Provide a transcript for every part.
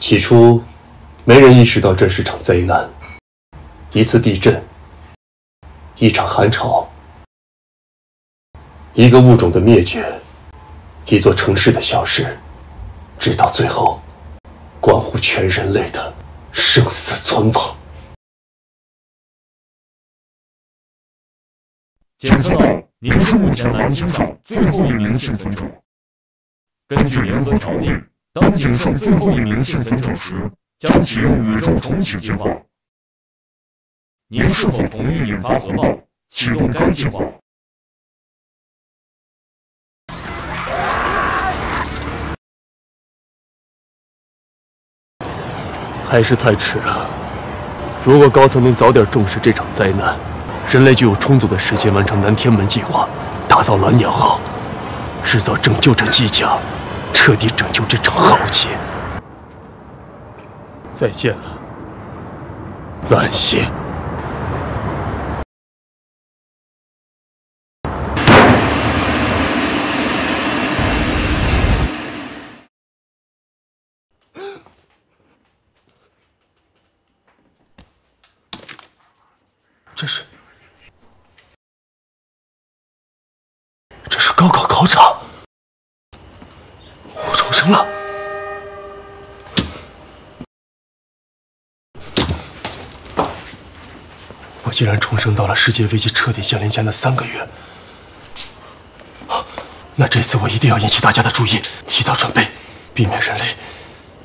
起初，没人意识到这是场灾难，一次地震，一场寒潮，一个物种的灭绝，一座城市的消失，直到最后，关乎全人类的生死存亡。检测到您是目前蓝星上最后一名幸存者。根据联合条例，当仅剩最后一名幸存者时，将启用宇宙重启计划。您是否同意引发核爆，启动该计划？还是太迟了。如果高层能早点重视这场灾难，人类就有充足的时间完成南天门计划，打造蓝鸟号，制造拯救者机甲，彻底拯救这场浩劫。再见了，蓝星。这是高考考场，我重生了。我竟然重生到了世界危机彻底降临前的3个月。那这次我一定要引起大家的注意，提早准备，避免人类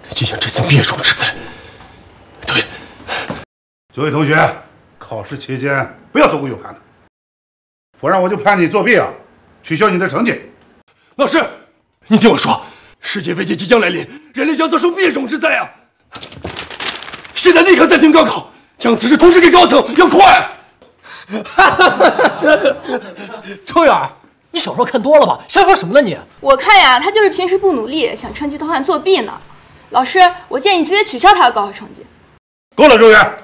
进行这次灭种之灾。对，九位同学，考试期间不要左顾右盼的，否则我就判你作弊啊，取消你的成绩。老师，你听我说，世界危机即将来临，人类将遭受灭种之灾啊！现在立刻暂停高考，将此事通知给高层，要快！周远，你小说看多了吧？瞎说什么呢你？我看呀，他就是平时不努力，想趁机偷看作弊呢。老师，我建议直接取消他的高考成绩。够了，周远。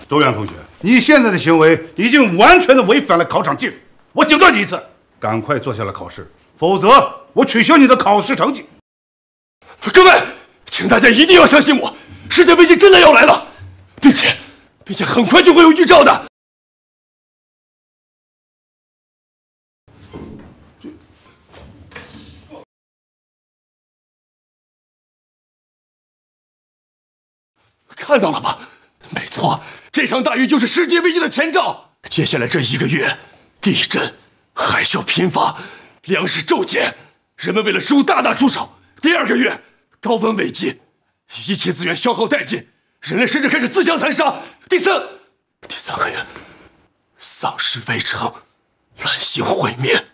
周远同学，你现在的行为已经完全的违反了考场纪律，我警告你一次，赶快坐下来考试，否则我取消你的考试成绩。各位，请大家一定要相信我，世界危机真的要来了，并且很快就会有预兆的。看到了吧？没错，这场大雨就是世界危机的前兆。接下来这1个月，地震、海啸频发，粮食骤减，人们为了食物大打出手。第2个月，高温危机，一切资源消耗殆尽，人类甚至开始自相残杀。第3个月，丧尸围城，蓝星毁灭。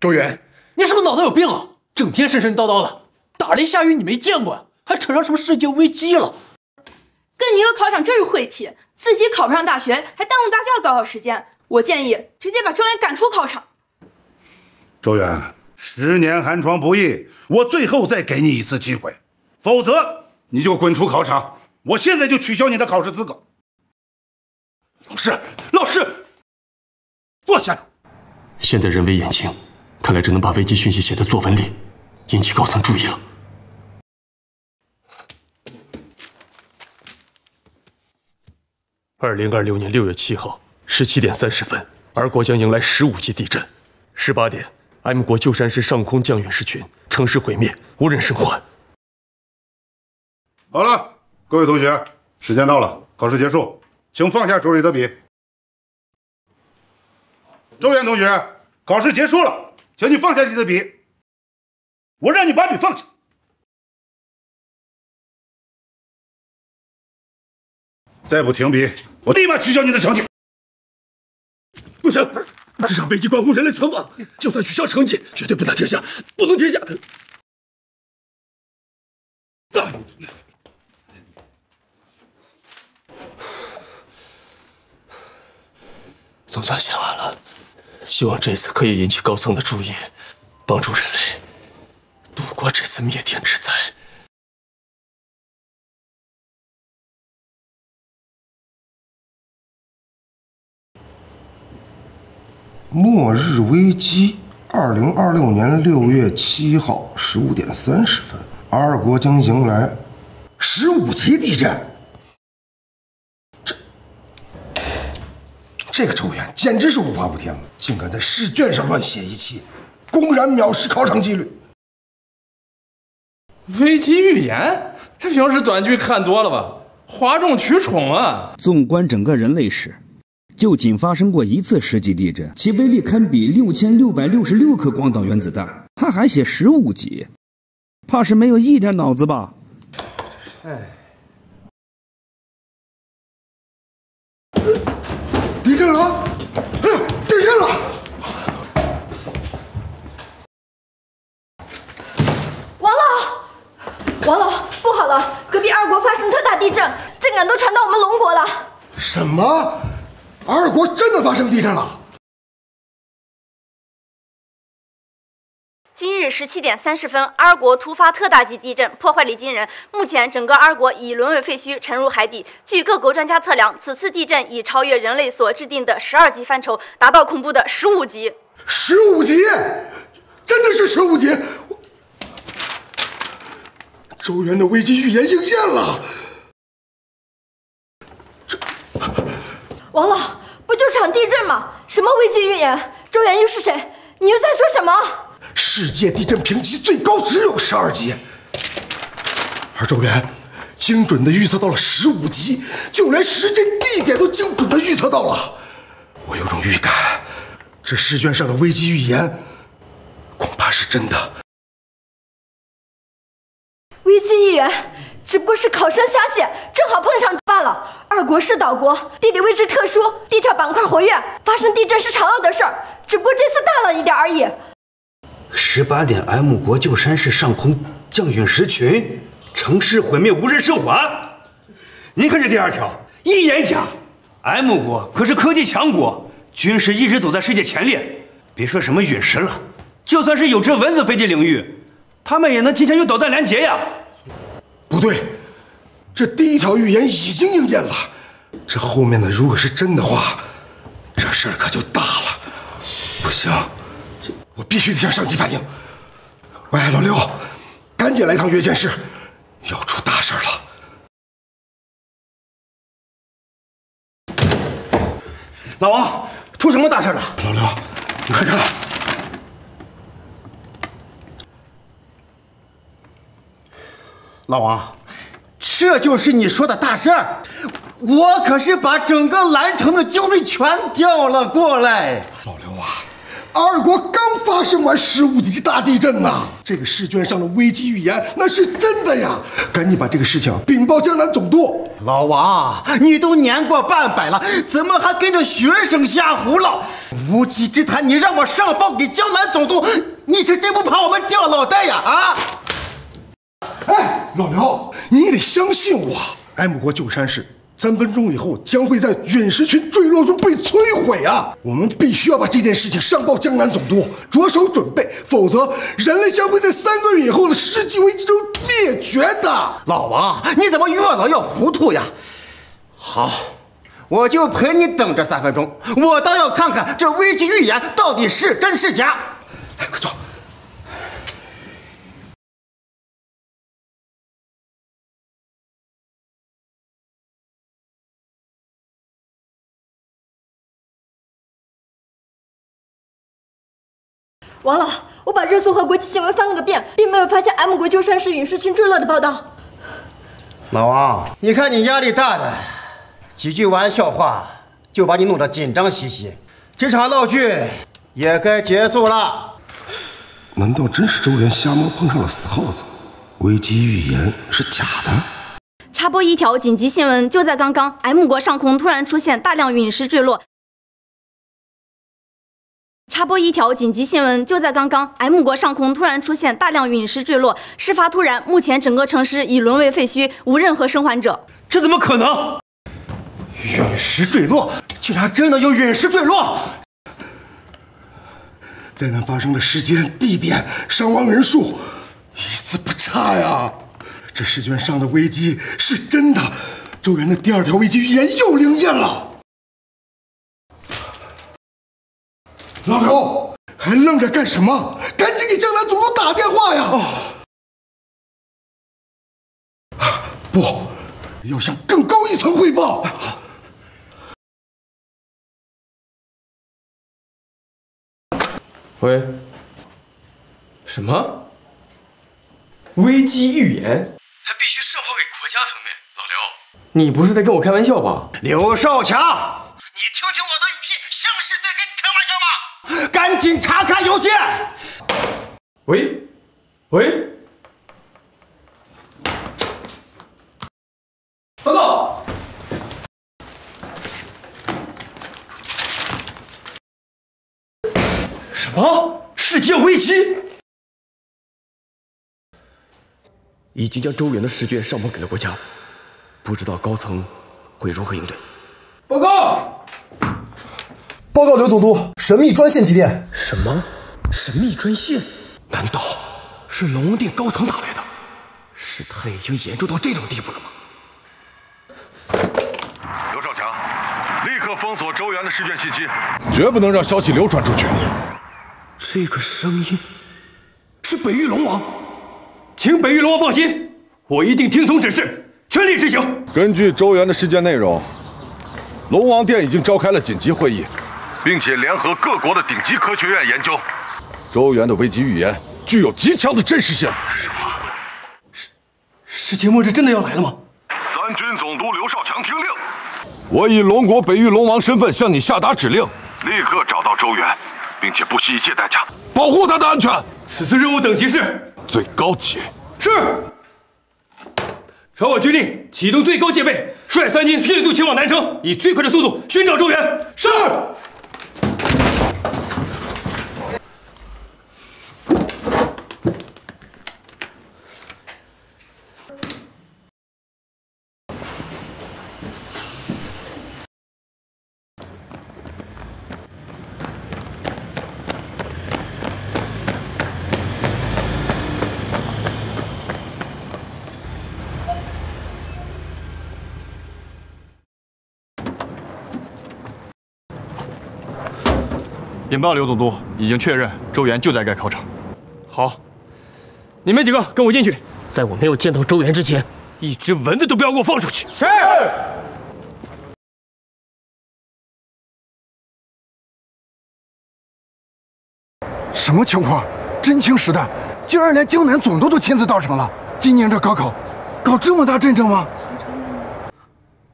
周远，你是不是脑子有病啊？整天神神叨叨的，打雷下雨你没见过呀，还扯上什么世界危机了？跟你一个考场真是晦气，自己考不上大学，还耽误大家的高考时间。我建议直接把周远赶出考场。周远，10年寒窗不易，我最后再给你一次机会，否则你就滚出考场。我现在就取消你的考试资格。老师，坐下。现在人危言轻，看来只能把危机讯息写在作文里，引起高层注意了。2026年6月7号17点30分，儿国将迎来15级地震。18点 ，M 国旧山市上空降陨石群，城市毁灭，无人生还。好了，各位同学，时间到了，考试结束，请放下手里的笔。周远同学，考试结束了，请你放下你的笔。我让你把笔放下。再不停笔，我立马取消你的成绩。不行，这场危机关乎人类存亡，就算取消成绩，绝对不能停下，不能停下。总算写完了，希望这次可以引起高层的注意，帮助人类度过这次灭天之灾。末日危机，2026年6月7号15点30分。，2国将迎来15级地震。这个周元简直是无法无天了，竟敢在试卷上乱写一气，公然藐视考场纪律。危机预言，这平时短剧看多了吧？哗众取宠啊！纵观整个人类史，就仅发生过一次10级地震，其威力堪比6666颗广岛原子弹。他还写15级，怕是没有一点脑子吧？哎，地震了！地震了！王老，不好了，隔壁2国发生特大地震，震感都传到我们龙国了。什么？2国真的发生地震了？今日17点30分，2国突发特大级地震，破坏力惊人。目前，整个2国已沦为废墟，沉入海底。据各国专家测量，此次地震已超越人类所制定的12级范畴，达到恐怖的15级。15级？真的是15级？周元的危机预言应验了。王老，不就场地震吗？什么危机预言？周元又是谁？你又在说什么？世界地震评级最高只有12级，而周元精准地预测到了15级，就连时间地点都精准地预测到了。我有种预感，这试卷上的危机预言恐怕是真的。危机预言只不过是考生瞎写，正好碰上罢了。2国是岛国，地理位置特殊，地壳板块活跃，发生地震是常有的事儿，只不过这次大了一点而已。18点 M 国旧山市上空降陨石群，城市毁灭，无人生还。您看这第2条，一言讲 ，M 国可是科技强国，军事一直走在世界前列。别说什么陨石了，就算是有只蚊子飞进领域，他们也能提前用导弹拦截呀。不对，这第1条预言已经应验了，这后面的如果是真的话，这事儿可就大了。不行，我必须得向上级反映。喂，老刘，赶紧来趟阅卷室，要出大事了。老王，出什么大事了？老刘，你快看。老王，这就是你说的大事儿。我可是把整个蓝城的精锐全调了过来。老刘啊，2国刚发生完15级大地震呐，这个试卷上的危机预言那是真的呀！赶紧把这个事情禀报江南总督。老王，你都年过半百了，怎么还跟着学生瞎胡闹？无稽之谈！你让我上报给江南总督，你是真不怕我们掉脑袋呀？啊！哎，老刘，你得相信我。M 国旧山市3分钟以后将会在陨石群坠落中被摧毁啊！我们必须要把这件事情上报江南总督，着手准备，否则人类将会在3个月以后的世纪危机中灭绝的。老王，你怎么越老越糊涂呀？好，我就陪你等这3分钟，我倒要看看这危机预言到底是真是假。哎，快坐。王老，我把热搜和国际新闻翻了个遍，并没有发现 M 国旧山市陨石群坠落的报道。老王，你看你压力大的，几句玩笑话就把你弄得紧张兮兮，这场闹剧也该结束了。难道真是周元瞎猫碰上了死耗子？危机预言是假的？插播一条紧急新闻，就在刚刚 ，M 国上空突然出现大量陨石坠落。插播一条紧急新闻，就在刚刚 ，M 国上空突然出现大量陨石坠落，事发突然，目前整个城市已沦为废墟，无任何生还者。这怎么可能？陨石坠落，竟然真的有陨石坠落！灾难发生的时间、地点、伤亡人数，一字不差呀！这试卷上的危机是真的，周元的第2条危机预言又应验了。老刘，还愣着干什么？赶紧给江南总督打电话呀！不，要向更高一层汇报。喂，什么？危机预言？还必须上报给国家层面。老刘，你不是在跟我开玩笑吧？刘少强，你听听我的语气，像是在跟你开玩笑吗？赶紧查看邮件。喂，喂，报告。什么？世界危机？已经将周元的试卷上报给了国家，不知道高层会如何应对。报告！报告刘总督，神秘专线急电。什么？神秘专线？难道是龙王殿高层打来的？事态已经严重到这种地步了吗？刘少强，立刻封锁周元的试卷信息，绝不能让消息流传出去。这个声音是北域龙王，请北域龙王放心，我一定听从指示，全力执行。根据周元的试卷内容，龙王殿已经召开了紧急会议，并且联合各国的顶级科学院研究。周元的危机预言具有极强的真实性。世界末日真的要来了吗？三军总督刘少强听令，我以龙国北域龙王身份向你下达指令，立刻找到周元，并且不惜一切代价保护他的安全。此次任务等级是最高级。是。传我军令，启动最高戒备，率三军迅速前往南城，以最快的速度寻找周元。是。禀报刘总督，已经确认周元就在该考场。好，你们几个跟我进去，在我没有见到周元之前，一只蚊子都不要给我放出去。是。什么情况？真情实弹，竟然连江南总督都亲自到场了。今年这高考，搞这么大阵仗吗？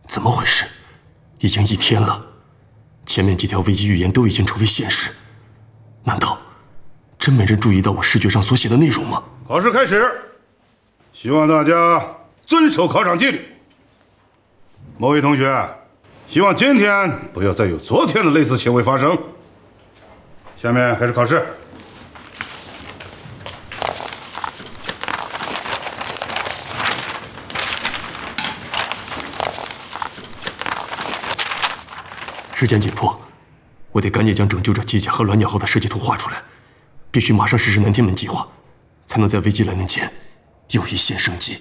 怎么回事？已经1天了。前面几条危机预言都已经成为现实，难道真没人注意到我试卷上所写的内容吗？考试开始，希望大家遵守考场纪律。某位同学，希望今天不要再有昨天的类似行为发生。下面开始考试。时间紧迫，我得赶紧将拯救者机甲和鸾鸟号的设计图画出来，必须马上实施南天门计划，才能在危机来临前有一线生机。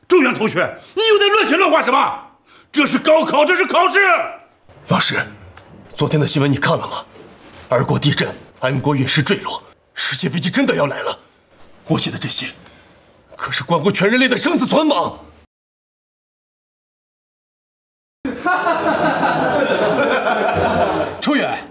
周元同学，你又在乱写乱画什么？这是高考，这是考试。老师，昨天的新闻你看了吗？2国地震，M 国陨石坠落，世界危机真的要来了。我写的这些，可是关乎全人类的生死存亡。周远，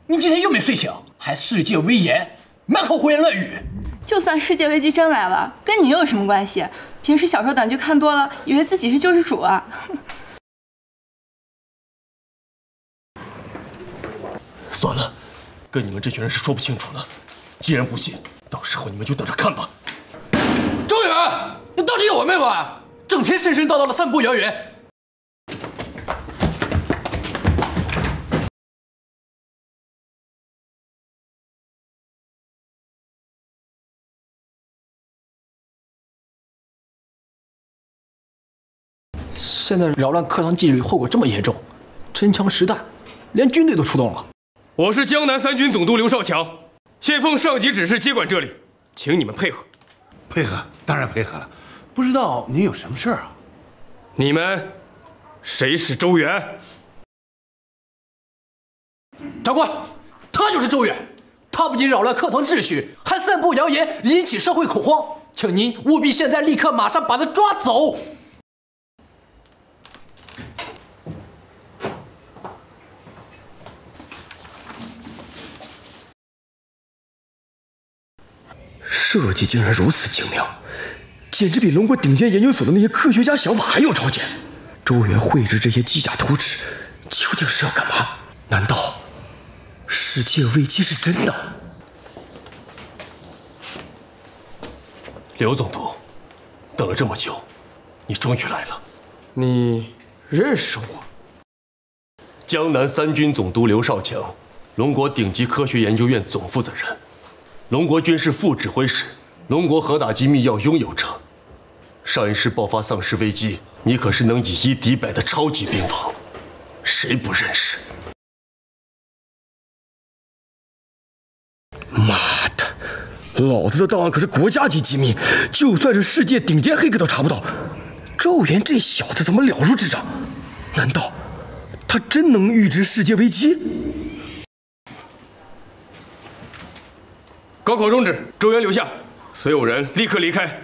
你今天又没睡醒，还世界危言，满口胡言乱语。就算世界危机真来了，跟你又有什么关系？平时小说短剧看多了，以为自己是救世主啊。算了，跟你们这群人是说不清楚的。既然不信，到时候你们就等着看吧。周远，你到底有完没完？整天神神叨叨的散布谣言。现在扰乱课堂纪律，后果这么严重，真枪实弹，连军队都出动了。我是江南三军总督刘少强，现奉上级指示接管这里，请你们配合。配合，当然配合了。不知道您有什么事儿啊？你们谁是周元？长官，他就是周远。他不仅扰乱课堂秩序，还散布谣言，引起社会恐慌。请您务必现在立刻马上把他抓走。设计竟然如此精妙，简直比龙国顶尖研究所的那些科学家想法还要超前。周元绘制这些机甲图纸，究竟是要干嘛？难道世界危机是真的？刘总督，等了这么久，你终于来了。你认识我？江南三军总督刘少强，龙国顶级科学研究院总负责人，龙国军事副指挥使，龙国核打击密钥拥有者。上一世爆发丧尸危机，你可是能以1敌100的超级兵王，谁不认识？妈的，老子的档案可是国家级机密，就算是世界顶尖黑客都查不到。周元这小子怎么了如指掌？难道他真能预知世界危机？高考终止，周元留下，所有人立刻离开。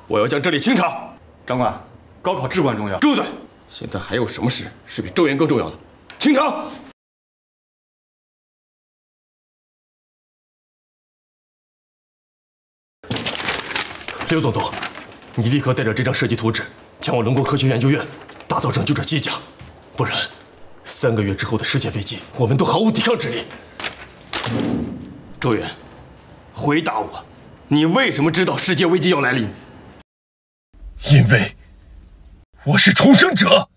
我要将这里清场。长官，高考至关重要。住嘴！现在还有什么事是比周元更重要的？清场！刘总督，你立刻带着这张设计图纸前往龙国科学研究院，打造拯救者机甲，不然3个月之后的世界危机，我们都毫无抵抗之力。周元，回答我，你为什么知道世界危机要来临？因为我是重生者。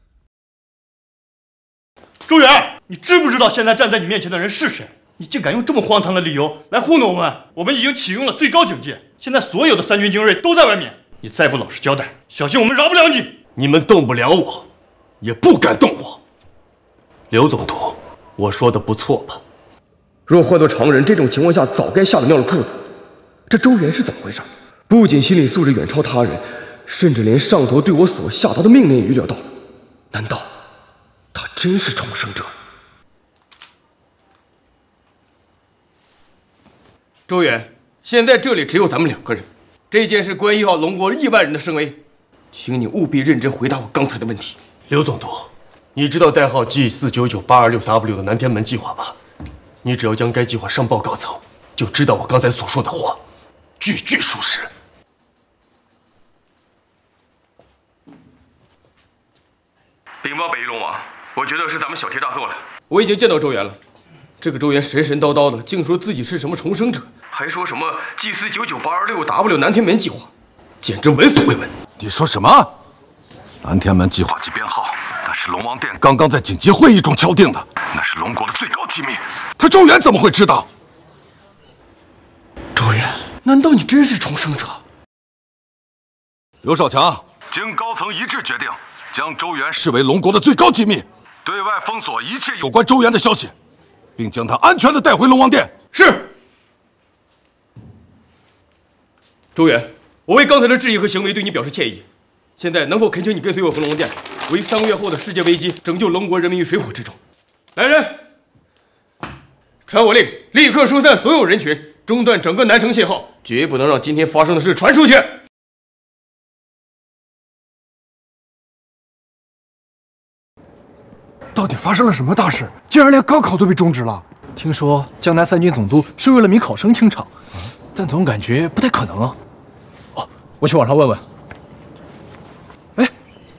周元，你知不知道现在站在你面前的人是谁？你竟敢用这么荒唐的理由来糊弄我们！我们已经启用了最高警戒，现在所有的三军精锐都在外面。你再不老实交代，小心我们饶不了你！你们动不了我，也不敢动我。刘总督，我说的不错吧？若换做常人，这种情况下早该吓得尿了裤子。这周元是怎么回事？不仅心理素质远超他人，甚至连上头对我所下达的命令也预料到了。难道他真是重生者？周元，现在这里只有咱们2个人，这件事关系到龙国亿万人的声威，请你务必认真回答我刚才的问题。刘总督，你知道代号 G499826W 的南天门计划吧？你只要将该计划上报高层，就知道我刚才所说的话句句属实。禀报北翼龙王，我觉得是咱们小题大做了。我已经见到周元了，这个周元神神叨叨的，竟说自己是什么重生者，还说什么 G499826W 南天门计划，简直闻所未闻。你说什么？南天门计划及编号，那是龙王殿刚刚在紧急会议中敲定的，那是龙国的最高机密。他周元怎么会知道？周元，难道你真是重生者？刘少强，经高层一致决定，将周元视为龙国的最高机密，对外封锁一切有关周元的消息，并将他安全地带回龙王殿。是。周元，我为刚才的质疑和行为对你表示歉意。现在能否恳请你跟随我回龙王殿，为3个月后的世界危机拯救龙国人民于水火之中？来人，传我令，立刻疏散所有人群，中断整个南城信号，绝不能让今天发生的事传出去。到底发生了什么大事？竟然连高考都被终止了！听说江南三军总督是为了名考生清场，但总感觉不太可能啊。哦，我去网上问问。哎，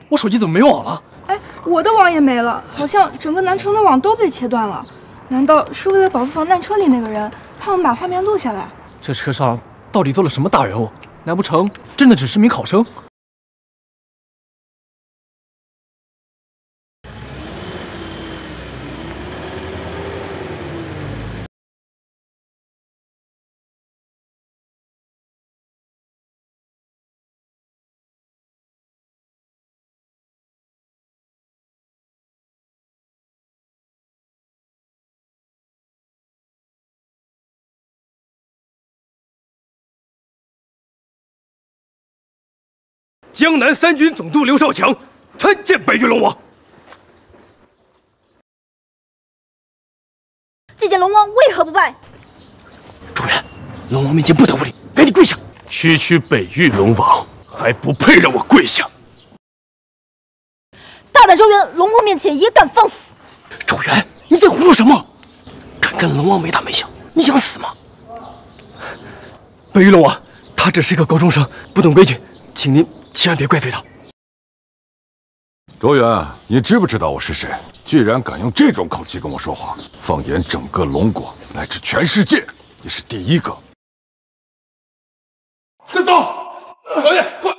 我手机怎么没网了？哎，我的网也没了，好像整个南城的网都被切断了。难道是为了保护防弹车里那个人，怕我们把画面录下来？这车上到底坐了什么大人物？难不成真的只是名考生？江南三军总督刘少强参见北域龙王。祭见龙王，为何不拜？朱元，龙王面前不得无礼，赶紧跪下！区北域龙王还不配让我跪下！大胆周元，龙王面前也敢放肆！周元，你在胡说什么？敢跟龙王没大没小，你想死吗？北域龙王，他只是个高中生，不懂规矩，请您千万别怪罪他。周元，你知不知道我是谁？居然敢用这种口气跟我说话，放眼整个龙国乃至全世界，你是第一个。跟走，老爷，快！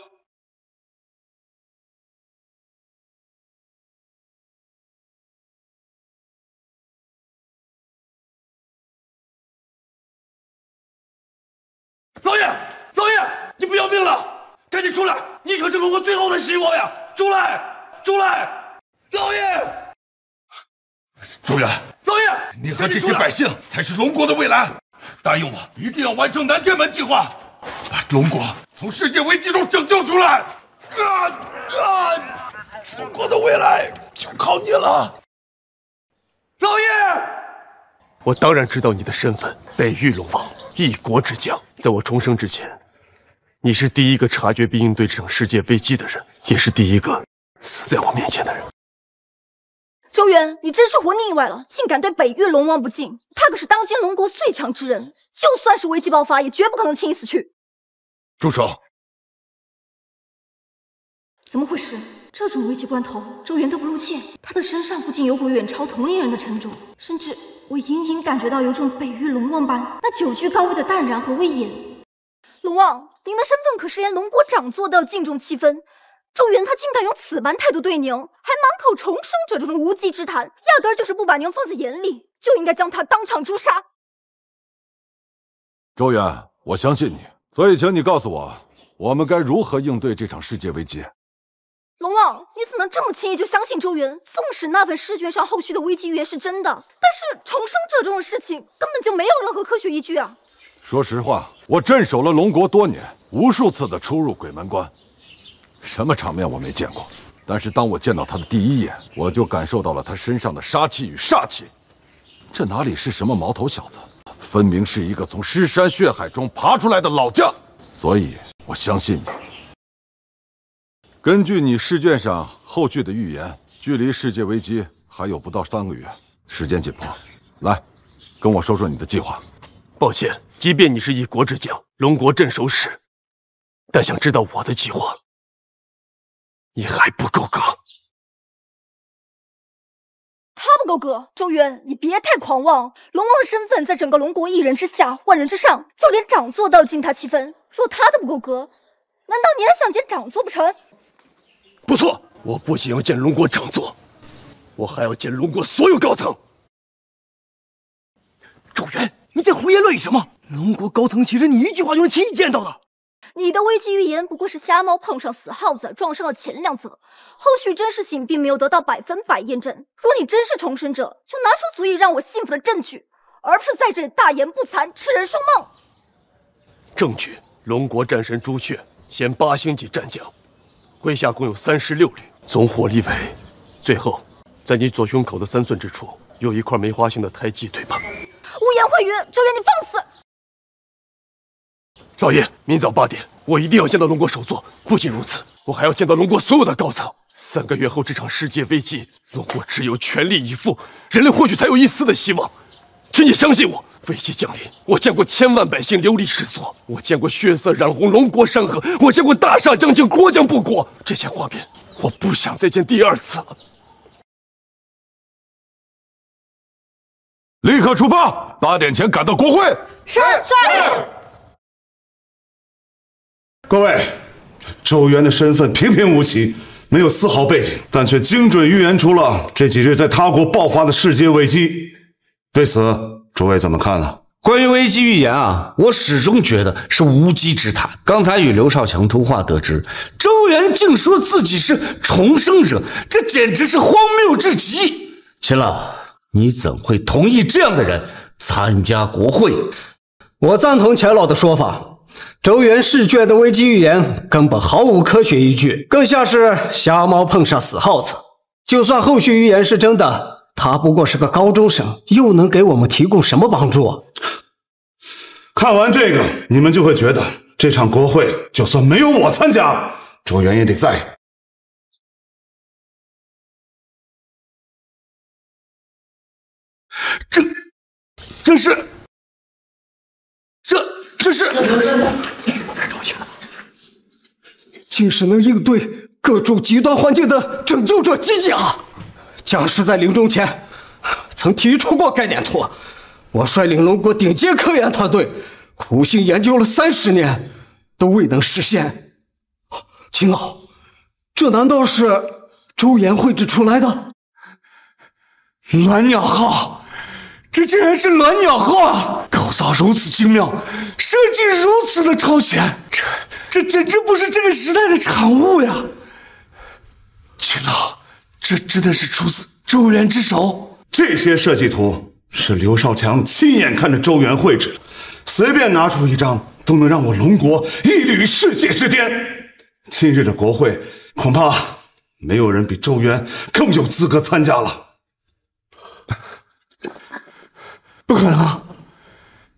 老爷，老爷，你不要命了？赶紧出来！你可是龙国最后的希望呀！出来，出来！老爷，周元，老爷，你和这些百姓才是龙国的未来。答应我，一定要完成南天门计划，把龙国从世界危机中拯救出来。龙国的未来就靠你了，老爷。我当然知道你的身份，北域龙王，一国之将。在我重生之前，你是第一个察觉并应对这场世界危机的人，也是第一个死在我面前的人。周元，你真是活腻歪了，竟敢对北域龙王不敬！他可是当今龙国最强之人，就算是危机爆发，也绝不可能轻易死去。住手！怎么回事？这种危急关头，周元都不露怯，他的身上不仅有股远超同龄人的沉重，甚至我隐隐感觉到有种北域龙王般那久居高位的淡然和威严。龙王，您的身份可是连龙国长坐都要敬重7分。周元他竟敢用此般态度对您，还满口重生者这种无稽之谈，压根儿就是不把您放在眼里，就应该将他当场诛杀。周元，我相信你，所以请你告诉我，我们该如何应对这场世界危机？龙王，你怎能这么轻易就相信周元？纵使那份试卷上后续的危机预言是真的，但是重生者这种事情根本就没有任何科学依据啊！说实话，我镇守了龙国多年，无数次的出入鬼门关，什么场面我没见过。但是当我见到他的第一眼，我就感受到了他身上的杀气与煞气。这哪里是什么毛头小子，分明是一个从尸山血海中爬出来的老将。所以我相信你。根据你试卷上后续的预言，距离世界危机还有不到3个月，时间紧迫。来，跟我说说你的计划。抱歉，即便你是一国之将，龙国镇守使，但想知道我的计划，你还不够格。他不够格，周元，你别太狂妄。龙王的身份在整个龙国一人之下，万人之上，就连长座都要敬他7分。若他都不够格，难道你还想见长座不成？不错，我不仅要见龙国长座，我还要见龙国所有高层。周元，你在胡言乱语什么？龙国高层岂是你一句话就能轻易见到的？你的危机预言不过是瞎猫碰上死耗子，撞上了前2则，后续真实性并没有得到100%验证。若你真是重生者，就拿出足以让我信服的证据，而不是在这里大言不惭、痴人说梦。证据：龙国战神朱雀，现8星级战将。麾下共有36旅，总火力为。最后，在你左胸口的3寸之处，有一块梅花形的胎记，对吧？污言秽语，周元，你放肆！老爷，明早8点，我一定要见到龙国首座。不仅如此，我还要见到龙国所有的高层。3个月后，这场世界危机，龙国只有全力以赴，人类或许才有一丝的希望。请你相信我，危机降临，我见过千万百姓流离失所，我见过血色染红龙国山河，我见过大厦将倾，国将不国。这些画面，我不想再见第2次了。立刻出发，8点前赶到国会。是。各位，周元的身份平平无奇，没有丝毫背景，但却精准预言出了这几日在他国爆发的世界危机。对此，诸位怎么看呢？关于危机预言啊，我始终觉得是无稽之谈。刚才与刘少强通话得知，周元竟说自己是重生者，这简直是荒谬至极。秦老，你怎会同意这样的人参加国会？我赞同钱老的说法。周原试卷的危机预言根本毫无科学依据，更像是瞎猫碰上死耗子。就算后续预言是真的，他不过是个高中生，又能给我们提供什么帮助？看完这个，你们就会觉得这场国会就算没有我参加，周原也得在。这是太着急了，竟是能应对各种极端环境的拯救者机甲。将士在临终前曾提出过该念头，我率领龙国顶尖科研团队苦心研究了30年，都未能实现。秦老，这难道是周原绘制出来的？鸾鸟号，这竟然是鸾鸟号啊！构造如此精妙，设计如此的超前，这简直不是这个时代的产物呀！秦老，这真的是出自周原之手？这些设计图是刘少强亲眼看着周原绘制的，随便拿出一张都能让我龙国一履世界之巅。今日的国会，恐怕没有人比周原更有资格参加了。不可能，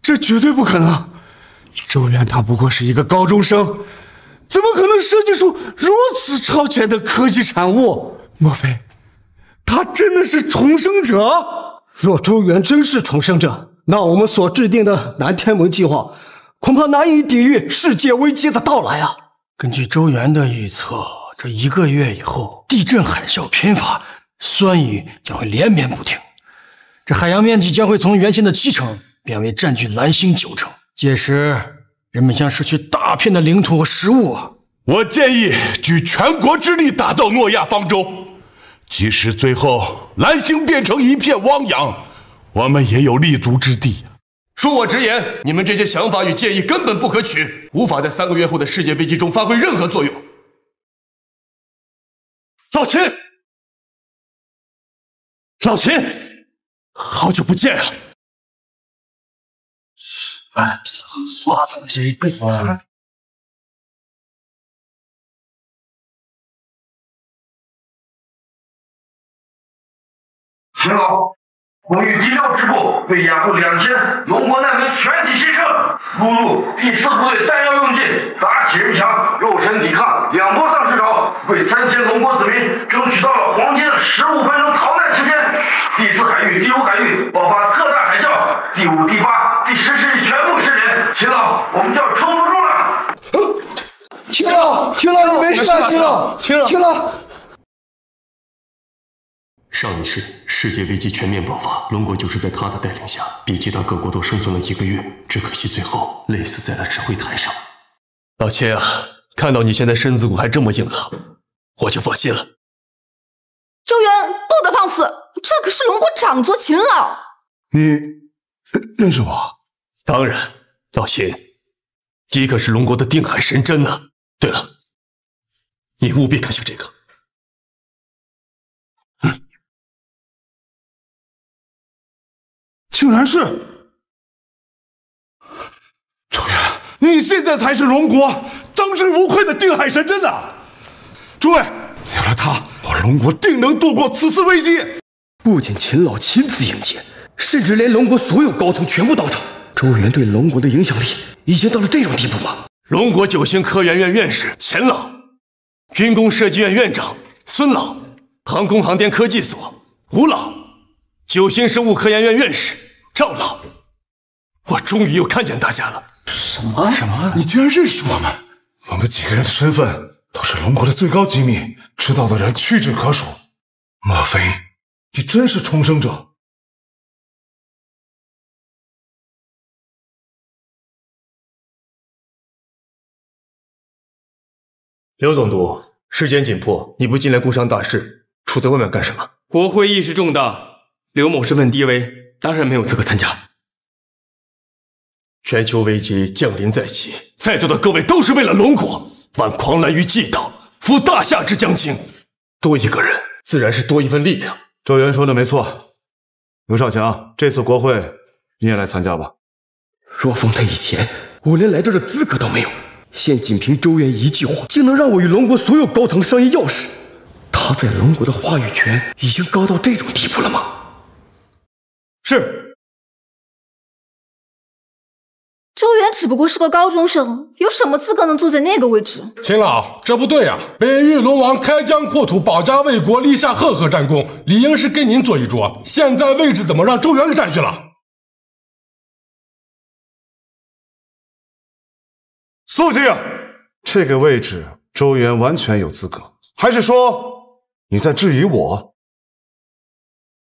这绝对不可能！周原他不过是一个高中生，怎么可能设计出如此超前的科技产物？莫非他真的是重生者？若周原真是重生者，那我们所制定的南天门计划恐怕难以抵御世界危机的到来啊！根据周原的预测，这1个月以后，地震海啸频发，酸雨将会连绵不停。这海洋面积将会从原先的7成变为占据蓝星9成，届时人们将失去大片的领土和食物啊！我建议举全国之力打造诺亚方舟，即使最后蓝星变成一片汪洋，我们也有立足之地。恕我直言，你们这些想法与建议根本不可取，无法在3个月后的世界危机中发挥任何作用。老秦，好久不见啊！秦老，我与第6支部为掩护2000龙国难民全体牺牲，陆路第4部队弹药用尽，打起人墙，肉身抵抗，2波丧尸潮，为3000龙国子民争取到了黄金的15分钟逃难时间。第4海域、第5海域爆发特大海啸，第5、第8、第10世纪全部失联。秦老，我们就要撑不住了。秦老，你没事吧？秦老。上一世世界危机全面爆发，龙国就是在他的带领下，比其他各国都生存了1个月，只可惜最后累死在了指挥台上。老秦啊，看到你现在身子骨还这么硬朗，我就放心了。周原，不得放肆！这可是龙国长族秦老。你认识我？当然，老秦，你可是龙国的定海神针呢。对了，你务必看下这个。竟然是周原，你现在才是龙国当之无愧的定海神针呐！诸位，有了它，我龙国定能度过此次危机。不仅秦老亲自迎接，甚至连龙国所有高层全部到场。周原对龙国的影响力已经到了这种地步吗？龙国9星科研院院士钱老，军工设计院院长孙老，航空航天科技所吴老，9星生物科研院院士赵老，我终于又看见大家了。什么？你竟然认识我们？我们几个人的身份都是龙国的最高机密，知道的人屈指可数。莫非你真是重生者？刘总督，时间紧迫，你不进来工商大事，杵在外面干什么？国会议事重大，刘某身份低微，当然没有资格参加。全球危机降临在即，在座的各位都是为了龙国，挽狂澜于既倒，扶大夏之将倾。多一个人，自然是多一份力量。周原说的没错，刘少强，这次国会你也来参加吧。若放在以前，我连来这的资格都没有。现仅凭周元一句话，竟能让我与龙国所有高层商议要事，他在龙国的话语权已经高到这种地步了吗？是。周元只不过是个高中生，有什么资格能坐在那个位置？秦老，这不对呀！北域龙王开疆扩土，保家卫国，立下赫赫战功，理应是跟您坐一桌。现在位置怎么让周元给占去了？肃静！这个位置，周元完全有资格。还是说你在质疑我？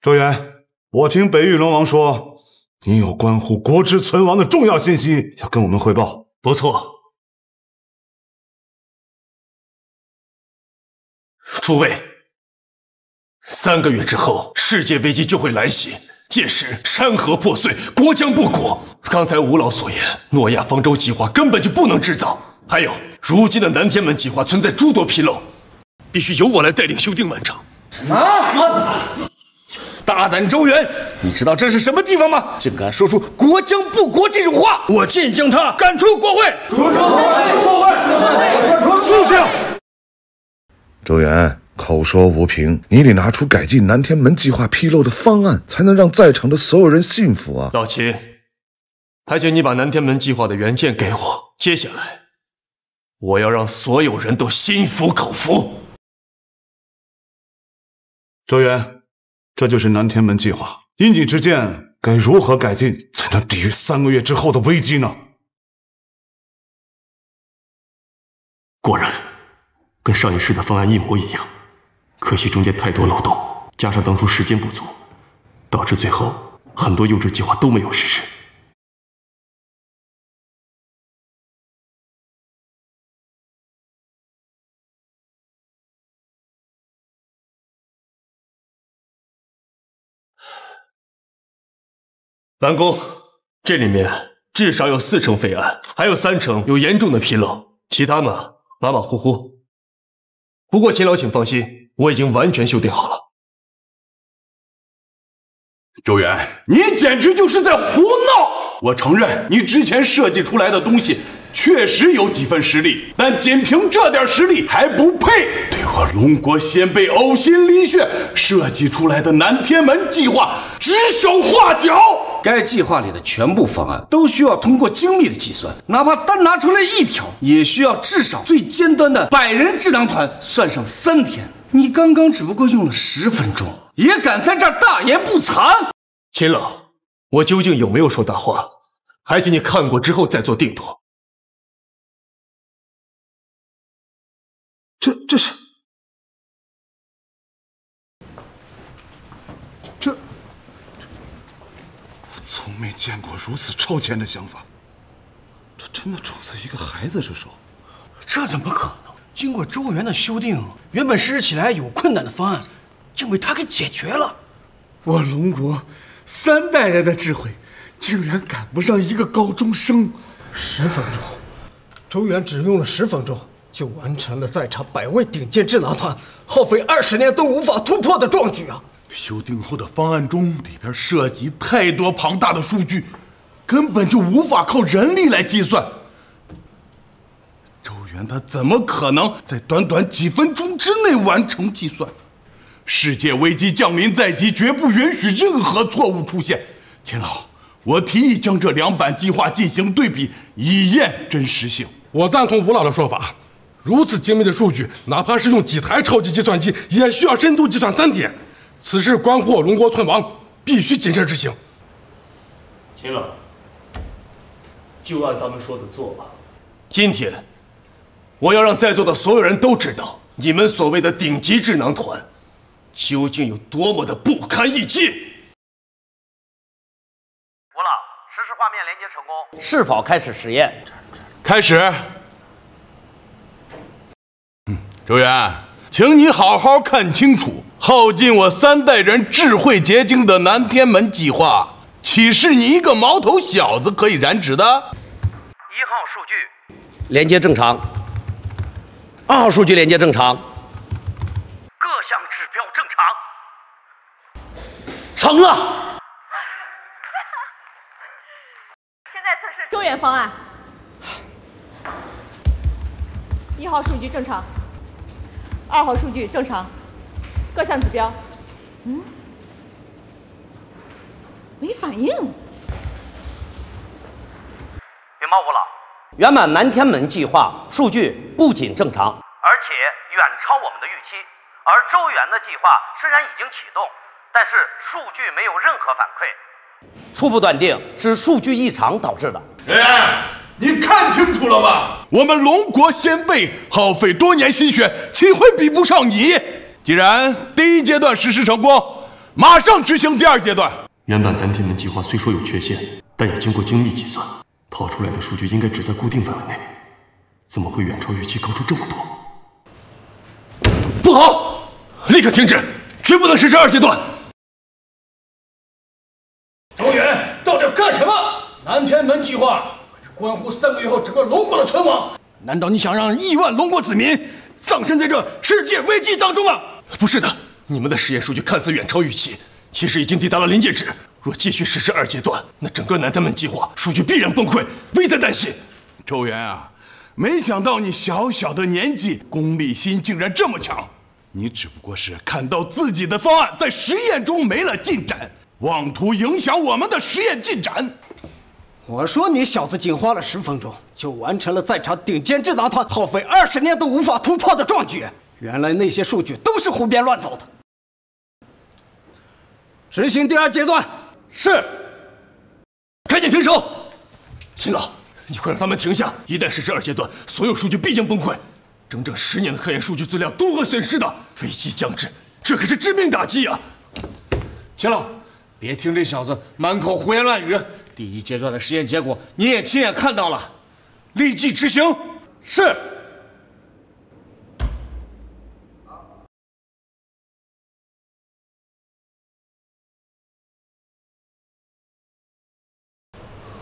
周元，我听北域龙王说，你有关乎国之存亡的重要信息要跟我们汇报。不错，诸位，3个月之后，世界危机就会来袭，届时山河破碎，国将不国。刚才吴老所言，诺亚方舟计划根本就不能制造。还有，如今的南天门计划存在诸多纰漏，必须由我来带领修订完成。什么？大胆周元，你知道这是什么地方吗？竟敢说出国将不国这种话！我现将他赶出国会！肃静！周元，口说无凭，你得拿出改进南天门计划纰漏的方案，才能让在场的所有人信服啊！老秦，还请你把南天门计划的原件给我。接下来，我要让所有人都心服口服。周元，这就是南天门计划。依你之见，该如何改进才能抵御3个月之后的危机呢？果然，跟上一世的方案一模一样，可惜中间太多漏洞，加上当初时间不足，导致最后很多幼稚计划都没有实施。完工，这里面至少有4成废案，还有3成有严重的纰漏，其他嘛马马虎虎。不过秦老请放心，我已经完全修订好了。周元，你简直就是在胡闹！我承认你之前设计出来的东西确实有几分实力，但仅凭这点实力还不配对我龙国先辈呕心沥血设计出来的南天门计划指手画脚。该计划里的全部方案都需要通过精密的计算，哪怕单拿出来1条，也需要至少最尖端的100人智囊团算上3天。你刚刚只不过用了10分钟，也敢在这儿大言不惭？秦老，我究竟有没有说大话？还请你看过之后再做定夺。这是我从没见过如此超前的想法，这真的出自一个孩子之手？这怎么可能？经过周元的修订，原本实施起来有困难的方案，竟被他给解决了。我龙国3代人的智慧，竟然赶不上一个高中生。10分钟，周元只用了10分钟，就完成了在场100位顶尖智囊团耗费20年都无法突破的壮举啊！修订后的方案中里边涉及太多庞大的数据，根本就无法靠人力来计算。周元他怎么可能在短短几分钟之内完成计算？世界危机降临在即，绝不允许任何错误出现。秦老，我提议将这2版计划进行对比，以验真实性。我赞同吴老的说法，如此精密的数据，哪怕是用几台超级计算机，也需要深度计算3天。此事关乎龙国存亡，必须谨慎执行。秦老，就按咱们说的做吧。今天，我要让在座的所有人都知道，你们所谓的顶级智囊团，究竟有多么的不堪一击。吴老，实时画面连接成功，是否开始实验？开始。周元，请你好好看清楚，耗尽我3代人智慧结晶的南天门计划，岂是你一个毛头小子可以染指的？1号数据连接正常，2号数据连接正常，各项指标正常，成了。现在测试周元方案， 1号数据正常，2号数据正常，各项指标，没反应。禀报吴老，圆满南天门计划数据不仅正常，而且远超我们的预期。而周元的计划虽然已经启动，但是数据没有任何反馈，初步断定是数据异常导致的。你看清楚了吗？我们龙国先辈耗费多年心血，岂会比不上你？既然第1阶段实施成功，马上执行第2阶段。原版南天门计划虽说有缺陷，但也经过精密计算，跑出来的数据应该只在固定范围内，怎么会远超预期高出这么多？不好，立刻停止，绝不能实施2阶段。周元，到底要干什么？南天门计划关乎3个月后整个龙国的存亡，难道你想让亿万龙国子民葬身在这世界危机当中吗？不是的，你们的实验数据看似远超预期，其实已经抵达了临界值。若继续实施2阶段，那整个南天门计划数据必然崩溃，危在旦夕。周元啊，没想到你小小的年纪，功利心竟然这么强。你只不过是看到自己的方案在实验中没了进展，妄图影响我们的实验进展。我说你小子仅花了10分钟就完成了在场顶尖智囊团耗费20年都无法突破的壮举，原来那些数据都是胡编乱造的。执行第2阶段。是。赶紧停手！秦老，你快让他们停下！一旦实施2阶段，所有数据必将崩溃，整整10年的科研数据资料都会损失的，飞机将至，这可是致命打击啊！秦老，别听这小子满口胡言乱语。第1阶段的实验结果你也亲眼看到了，立即执行。是。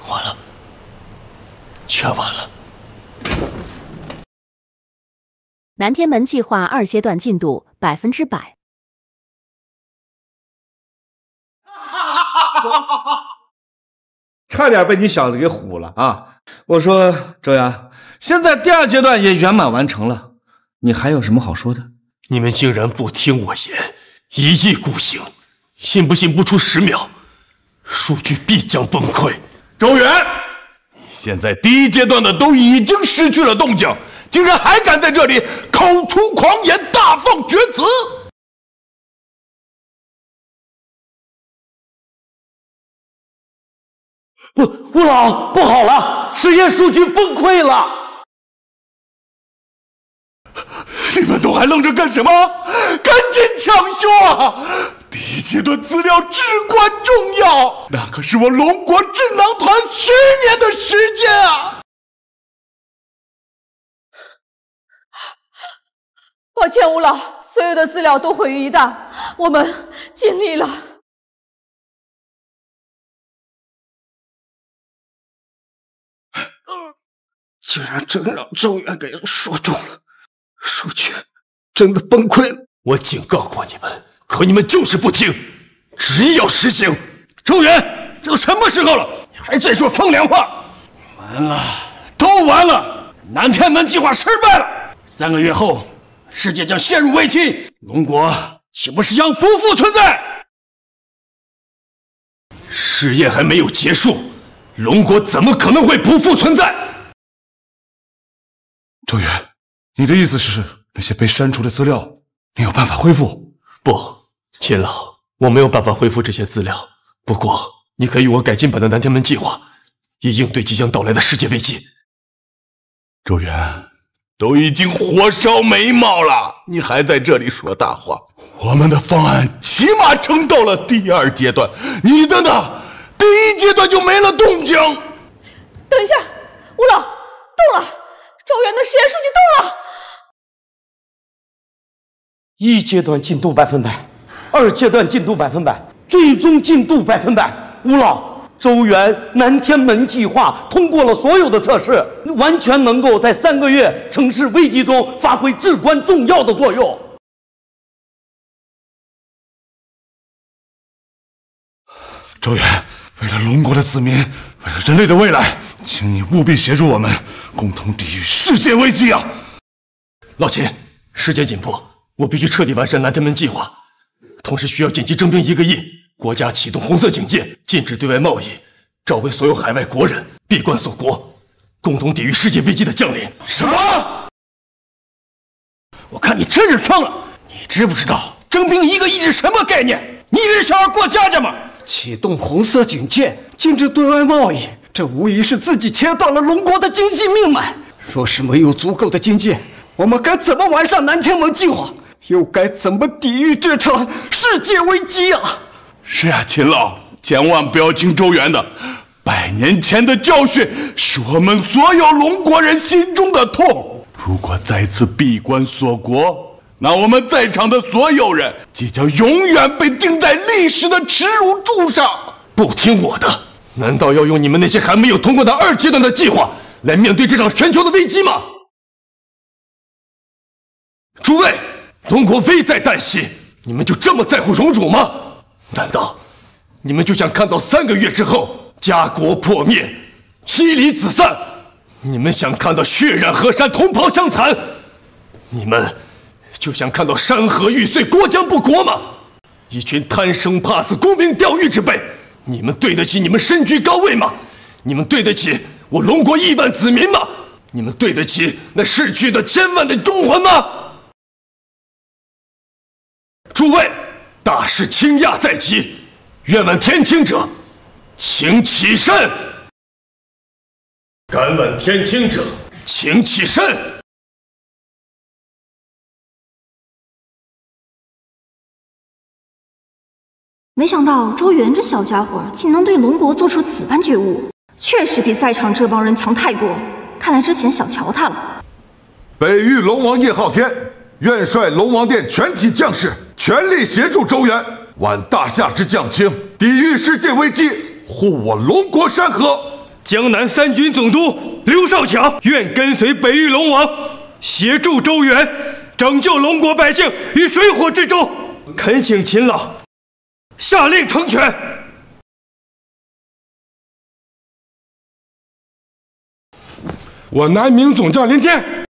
完了，全完了。南天门计划2阶段进度100%。差点被你小子给唬了啊！我说周阳，现在第2阶段也圆满完成了，你还有什么好说的？你们竟然不听我言，一意孤行，信不信不出10秒，数据必将崩溃？周元，你现在第1阶段的都已经失去了动静，竟然还敢在这里口出狂言，大放厥词！吴老，不好了，实验数据崩溃了！你们都还愣着干什么？赶紧抢修啊！第1阶段资料至关重要，那可是我龙国智囊团10年的时间啊！抱歉，吴老，所有的资料都毁于一旦，我们尽力了。竟然真让周元给说中了，数据真的崩溃了。我警告过你们，可你们就是不听，执意要实行。周元，这都什么时候了，你还在说风凉话？完了，都完了！南天门计划失败了，3个月后，世界将陷入危机，龙国岂不是将不复存在？实验还没有结束，龙国怎么可能会不复存在？周元，你的意思是那些被删除的资料，你有办法恢复？不，秦老，我没有办法恢复这些资料。不过，你可以用我改进版的南天门计划，以应对即将到来的世界危机。周元，都已经火烧眉毛了，你还在这里说大话？我们的方案起码撑到了第2阶段，你的呢？第1阶段就没了动静。等一下，吴老，动了！周元的实验数据动了。1阶段进度100%，2阶段进度100%，最终进度100%。吴老，周元南天门计划通过了所有的测试，完全能够在3个月城市危机中发挥至关重要的作用。周元，为了龙国的子民，为了人类的未来，请你务必协助我们，共同抵御世界危机啊！老秦，时间紧迫，我必须彻底完善南天门计划，同时需要紧急征兵1个亿，国家启动红色警戒，禁止对外贸易，召回所有海外国人，闭关锁国，共同抵御世界危机的降临。什么？我看你真是疯了！你知不知道征兵1个亿是什么概念？你以为是小孩过家家吗？启动红色警戒，禁止对外贸易，这无疑是自己切断了龙国的经济命脉。若是没有足够的经济，我们该怎么完善南天门计划？又该怎么抵御这场世界危机啊？是啊，秦老，千万不要听周原的。100年前的教训是我们所有龙国人心中的痛。如果再次闭关锁国，那我们在场的所有人即将永远被钉在历史的耻辱柱上。不听我的，难道要用你们那些还没有通过的2阶段的计划来面对这场全球的危机吗？诸位，龙国危在旦夕，你们就这么在乎荣辱吗？难道你们就想看到3个月之后家国破灭，妻离子散？你们想看到血染河山，同袍相残？你们就想看到山河欲碎，国将不国吗？一群贪生怕死、沽名钓誉之辈，你们对得起你们身居高位吗？你们对得起我龙国亿万子民吗？你们对得起那逝去的千万的忠魂吗？诸位，大事倾轧在即，愿闻天清者，请起身。敢问天清者，请起身。没想到周原这小家伙竟能对龙国做出此般觉悟，确实比在场这帮人强太多。看来之前小瞧他了。北域龙王叶浩天愿率龙王殿全体将士全力协助周原，挽大夏之将倾，抵御世界危机，护我龙国山河。江南3军总督刘少强愿跟随北域龙王，协助周原，拯救龙国百姓于水火之中。恳请秦老下令成全。我南明总将林天，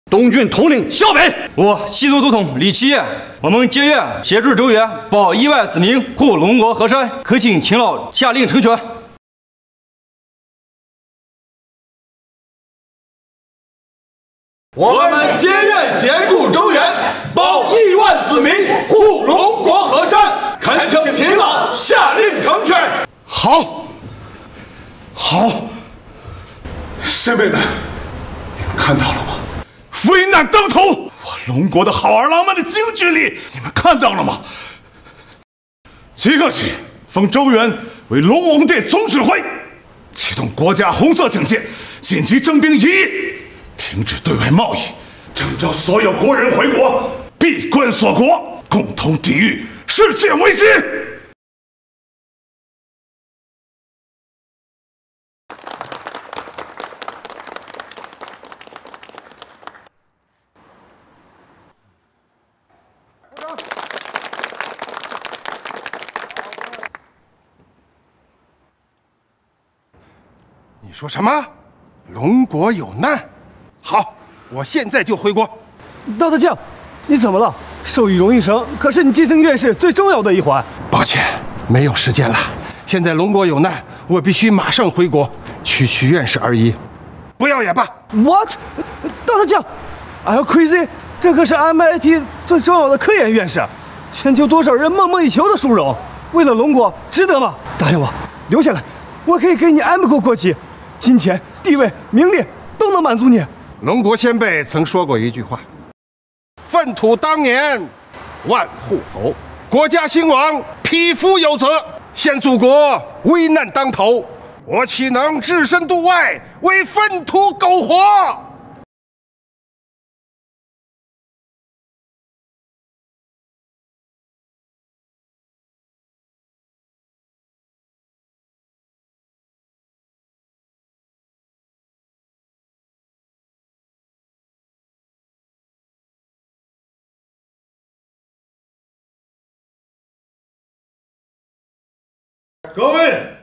东郡统领萧北，我西族都统李七业，我们皆愿协助周原，保亿万子民，护龙国河山。恳请秦老下令成全。我们皆愿协助周原，保亿万子民，护龙国河山。恳请秦老下令成全。好，好，先辈们，你们看到了吗？危难当头，我龙国的好儿郎们的惊惧力，你们看到了吗？即刻起，封周原为龙王殿总指挥，启动国家红色警戒，紧急征兵1亿，停止对外贸易，征召所有国人回国，闭关锁国，共同抵御世界危机。你说什么？龙国有难？好，我现在就回国。大将，你怎么了？授予荣誉绳可是你晋升院士最重要的一环。抱歉，没有时间了。现在龙国有难，我必须马上回国，区区院士而已，不要也罢。What？ 大将 ，Are you crazy？ 这可是 MIT 最重要的科研院士，全球多少人梦寐以求的殊荣，为了龙国，值得吗？答应我，留下来，我可以给你 M 国国旗。金钱、地位、名利都能满足你。龙国先辈曾说过一句话：“粪土当年，万户侯。国家兴亡，匹夫有责。现祖国危难当头，我岂能置身度外，为粪土苟活？”各位，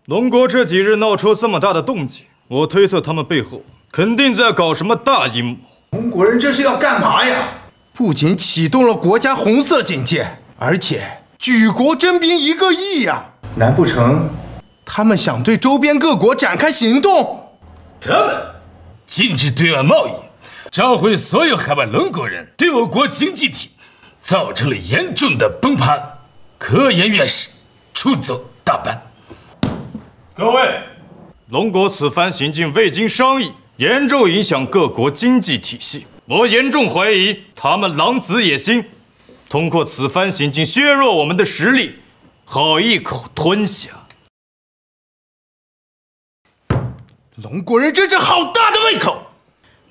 龙国这几日闹出这么大的动静，我推测他们背后肯定在搞什么大阴谋。中国人这是要干嘛呀？不仅启动了国家红色警戒，而且举国征兵1个亿呀！难不成他们想对周边各国展开行动？他们禁止对外贸易，召回所有海外邻国人，对我国经济体造成了严重的崩盘。科研院士出走大半。各位，龙国此番行径未经商议，严重影响各国经济体系。我严重怀疑他们狼子野心，通过此番行径削弱我们的实力，好一口吞下。龙国人真是好大的胃口！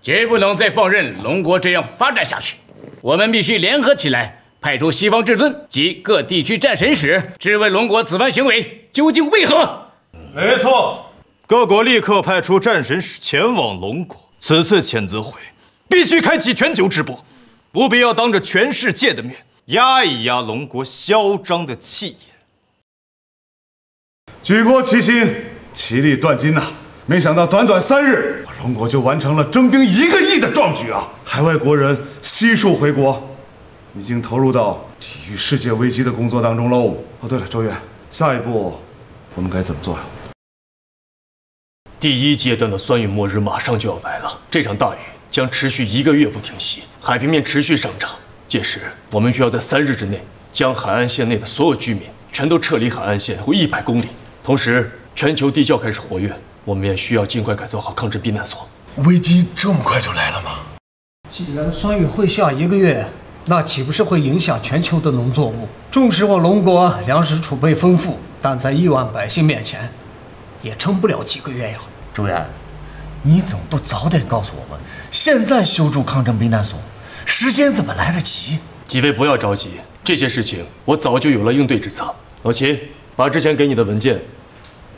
绝不能再放任龙国这样发展下去，我们必须联合起来，派出西方至尊及各地区战神使，质问龙国此番行为究竟为何。没错，各国立刻派出战神使前往龙国。此次谴责会必须开启全球直播，务必要当着全世界的面压一压龙国嚣张的气焰。举国齐心，齐力断金呐！没想到短短3日，龙国就完成了征兵1个亿的壮举啊！海外国人悉数回国，已经投入到抵御世界危机的工作当中喽。哦，对了，周远，下一步我们该怎么做呀？第1阶段的酸雨末日马上就要来了，这场大雨将持续1个月不停息，海平面持续上涨。届时，我们需要在3日之内将海岸线内的所有居民全都撤离海岸线或100公里。同时，全球地窖开始活跃，我们也需要尽快改造好抗震避难所。危机这么快就来了吗？既然酸雨会下1个月，那岂不是会影响全球的农作物？纵使我龙国粮食储备丰富，但在亿万百姓面前，也撑不了几个月呀。周远，你怎么不早点告诉我们？现在修筑抗震避难所，时间怎么来得及？几位不要着急，这些事情我早就有了应对之策。老齐，把之前给你的文件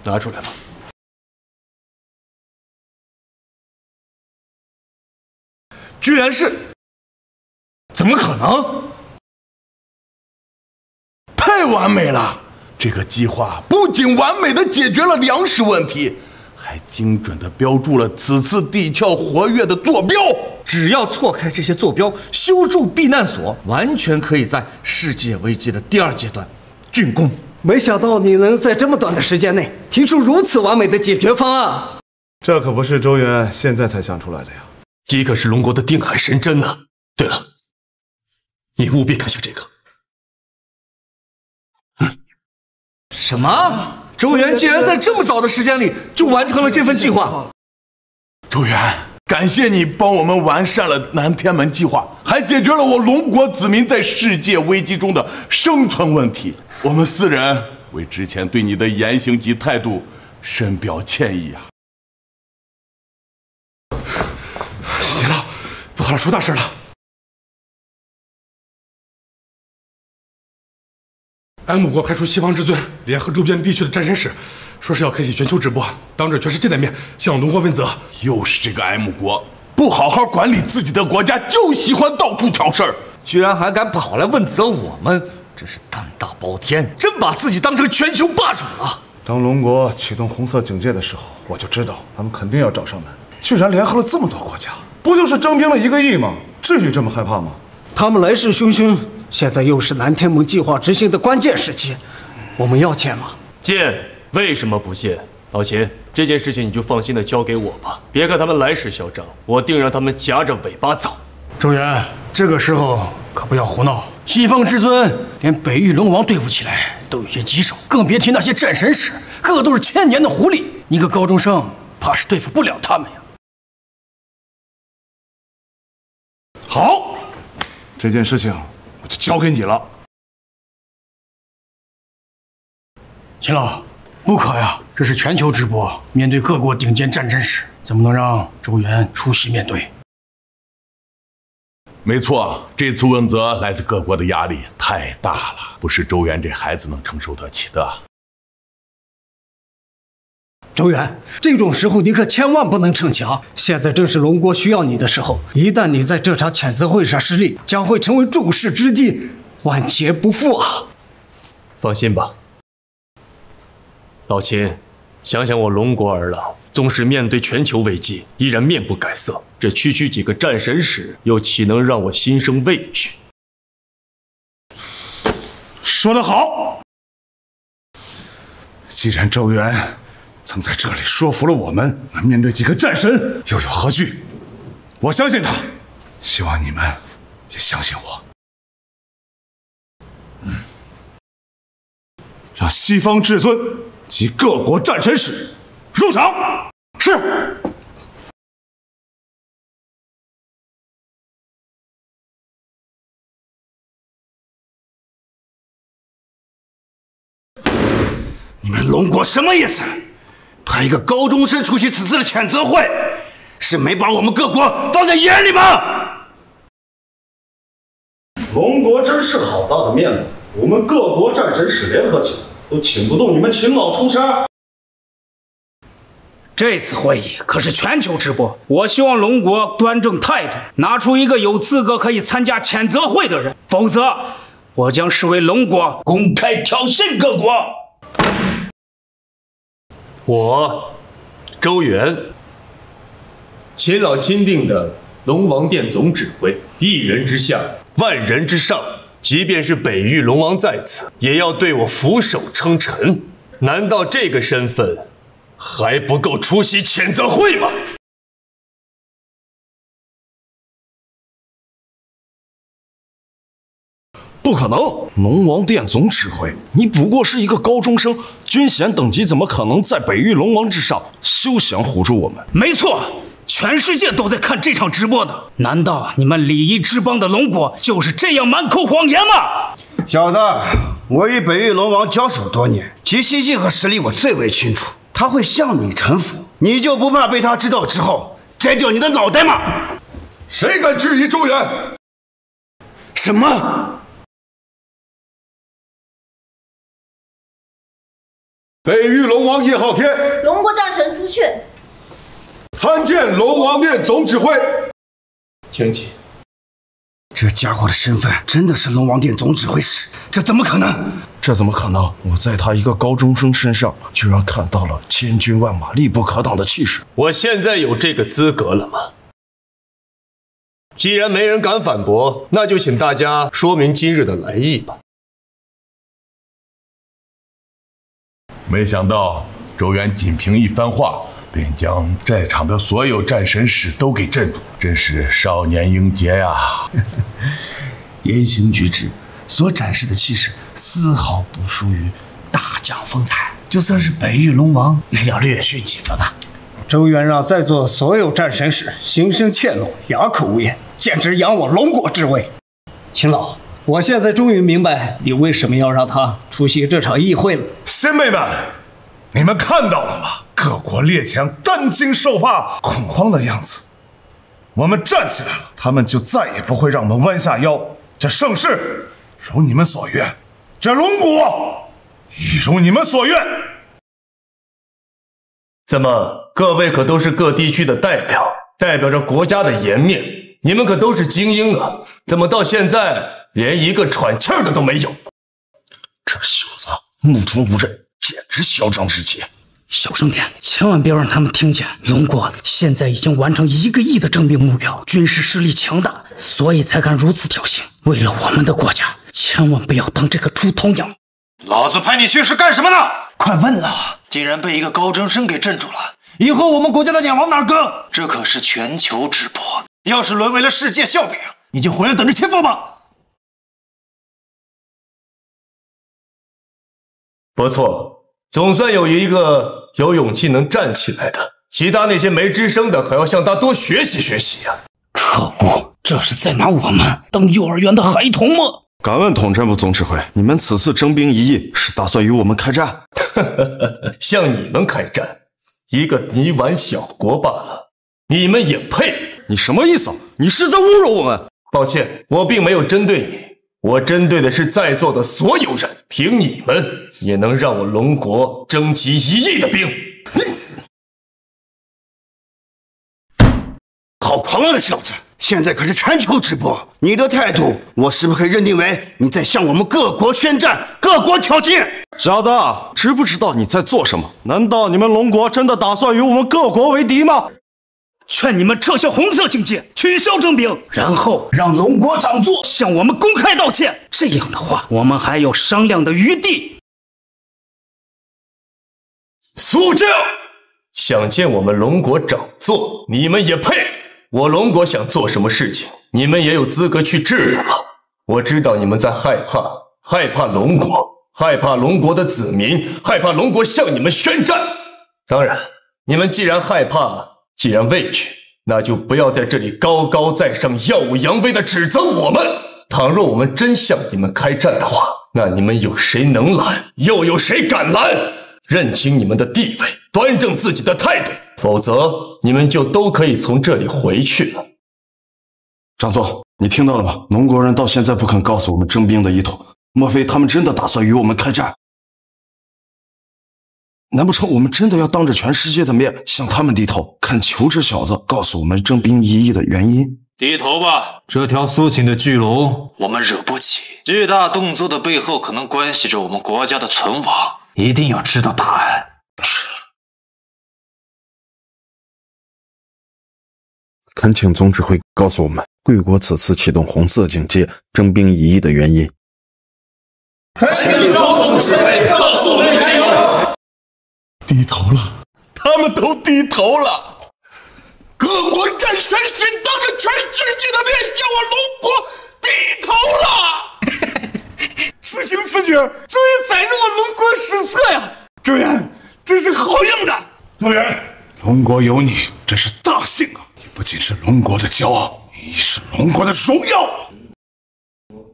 拿出来吧。居然是？怎么可能？太完美了！这个计划不仅完美的解决了粮食问题，还精准的标注了此次地壳活跃的坐标。只要错开这些坐标，修筑避难所，完全可以在世界危机的第2阶段竣工。没想到你能在这么短的时间内提出如此完美的解决方案。这可不是周元现在才想出来的呀，这可是龙国的定海神针啊！对了，你务必看下这个。什么？周元竟然在这么早的时间里就完成了这份计划？周元，感谢你帮我们完善了南天门计划，还解决了我龙国子民在世界危机中的生存问题。我们4人为之前对你的言行及态度深表歉意啊！行了，不好了，出大事了！M 国派出西方至尊，联合周边地区的战神使，说是要开启全球直播，当着全世界的面向龙国问责。又是这个 M 国，不好好管理自己的国家，就喜欢到处挑事儿，居然还敢跑来问责我们，真是胆大包天，真把自己当成全球霸主了。当龙国启动红色警戒的时候，我就知道他们肯定要找上门。居然联合了这么多国家，不就是征兵了1个亿吗？至于这么害怕吗？他们来势汹汹，现在又是南天门计划执行的关键时期，我们要见吗？见，为什么不见？老秦，这件事情你就放心的交给我吧，别看他们来势嚣张，我定让他们夹着尾巴走。周元，这个时候可不要胡闹。西方至尊连北域龙王对付起来都有些棘手，更别提那些战神使，个个都是1000年的狐狸，你个高中生怕是对付不了他们呀。好，这件事情我就交给你了。秦老，不可呀，这是全球直播，面对各国顶尖战争使，怎么能让周元出席面对？没错，这次问责来自各国的压力太大了，不是周元这孩子能承受得起的。周元，这种时候你可千万不能逞强。现在正是龙国需要你的时候，一旦你在这场谴责会上失利，将会成为众矢之的，万劫不复啊！放心吧，老秦，想想我龙国儿郎纵使面对全球危机，依然面不改色。这区区几个战神使，又岂能让我心生畏惧？说得好！既然周元曾在这里说服了我们，面对几个战神又有何惧？我相信他，希望你们也相信我。让西方至尊及各国战神使入场。是。你们龙国什么意思？派一个高中生出席此次的谴责会，是没把我们各国放在眼里吗？龙国真是好大的面子，我们各国战神使联合起来，都请不动你们秦老出山。这次会议可是全球直播，我希望龙国端正态度，拿出一个有资格可以参加谴责会的人，否则我将视为龙国公开挑衅各国。我周元，秦老钦定的龙王殿总指挥，一人之下，万人之上。即便是北域龙王在此，也要对我俯首称臣。难道这个身份还不够出席谴责会吗？不可能！龙王殿总指挥，你不过是一个高中生，军衔等级怎么可能在北域龙王之上？休想唬住我们！没错，全世界都在看这场直播呢。难道你们礼仪之邦的龙国就是这样满口谎言吗？小子，我与北域龙王交手多年，其心性和实力我最为清楚。他会向你臣服，你就不怕被他知道之后摘掉你的脑袋吗？谁敢质疑周元？什么？北域龙王叶浩天，龙国战神朱雀，参见龙王殿总指挥。请起。这家伙的身份真的是龙王殿总指挥使？这怎么可能？这怎么可能？我在他一个高中生身上，居然看到了千军万马、力不可挡的气势。我现在有这个资格了吗？既然没人敢反驳，那就请大家说明今日的来意吧。没想到周元仅凭一番话，便将在场的所有战神使都给镇住，真是少年英杰呀！言行举止所展示的气势，丝毫不输于大将风采，就算是北域龙王，也要略逊几分吧。周元让在座所有战神使心生怯懦，哑口无言，简直扬我龙国之威。秦老，我现在终于明白你为什么要让他出席这场议会了。先辈们，你们看到了吗？各国列强担惊受怕、恐慌的样子。我们站起来了，他们就再也不会让我们弯下腰。这盛世如你们所愿，这龙国亦如你们所愿。怎么，各位可都是各地区的代表，代表着国家的颜面，你们可都是精英啊！怎么到现在连一个喘气儿的都没有？这小子目中无人，简直嚣张至极。小声点，千万别让他们听见。龙国现在已经完成1个亿的征兵目标，军事实力强大，所以才敢如此挑衅。为了我们的国家，千万不要当这个猪头鸟。老子派你去是干什么的？快问了，竟然被一个高中生给镇住了，以后我们国家的鸟往哪搁？这可是全球直播，要是沦为了世界笑柄，你就回来等着切腹吧。不错，总算有一个有勇气能站起来的，其他那些没吱声的可要向他多学习学习呀！可恶，这是在拿我们当幼儿园的孩童吗？敢问统战部总指挥，你们此次征兵1亿，是打算与我们开战？向你们开战，一个泥丸小国罢了，你们也配？你什么意思？你是在侮辱我们？抱歉，我并没有针对你，我针对的是在座的所有人。凭你们也能让我龙国征集1亿的兵？好狂妄的小子！现在可是全球直播，你的态度，我是不是可以认定为你在向我们各国宣战、各国挑衅？小子，知不知道你在做什么？难道你们龙国真的打算与我们各国为敌吗？劝你们撤销红色警戒，取消征兵，然后让龙国长座向我们公开道歉。这样的话，我们还有商量的余地。肃静！想见我们龙国长座，你们也配？我龙国想做什么事情，你们也有资格去质量了。我知道你们在害怕龙国，害怕龙国的子民，害怕龙国向你们宣战。当然，你们既然害怕，既然畏惧，那就不要在这里高高在上、耀武扬威地指责我们。倘若我们真向你们开战的话，那你们有谁能拦？又有谁敢拦？认清你们的地位，端正自己的态度，否则你们就都可以从这里回去了。长座，你听到了吗？龙国人到现在不肯告诉我们征兵的意图，莫非他们真的打算与我们开战？难不成我们真的要当着全世界的面向他们低头，恳求这小子告诉我们征兵一役的原因？低头吧，这条苏秦的巨龙我们惹不起。巨大动作的背后可能关系着我们国家的存亡，一定要知道答案。恳请总指挥告诉我们，贵国此次启动红色警戒、征兵一役的原因。恳请总指挥告诉我们缘由。低头了，他们都低头了。各国战神使当着全世界的面向我龙国低头了。此情此景，终于载入我龙国史册呀！周元，真是好样的！周元，龙国有你，真是大幸啊！你不仅是龙国的骄傲，你是龙国的荣耀。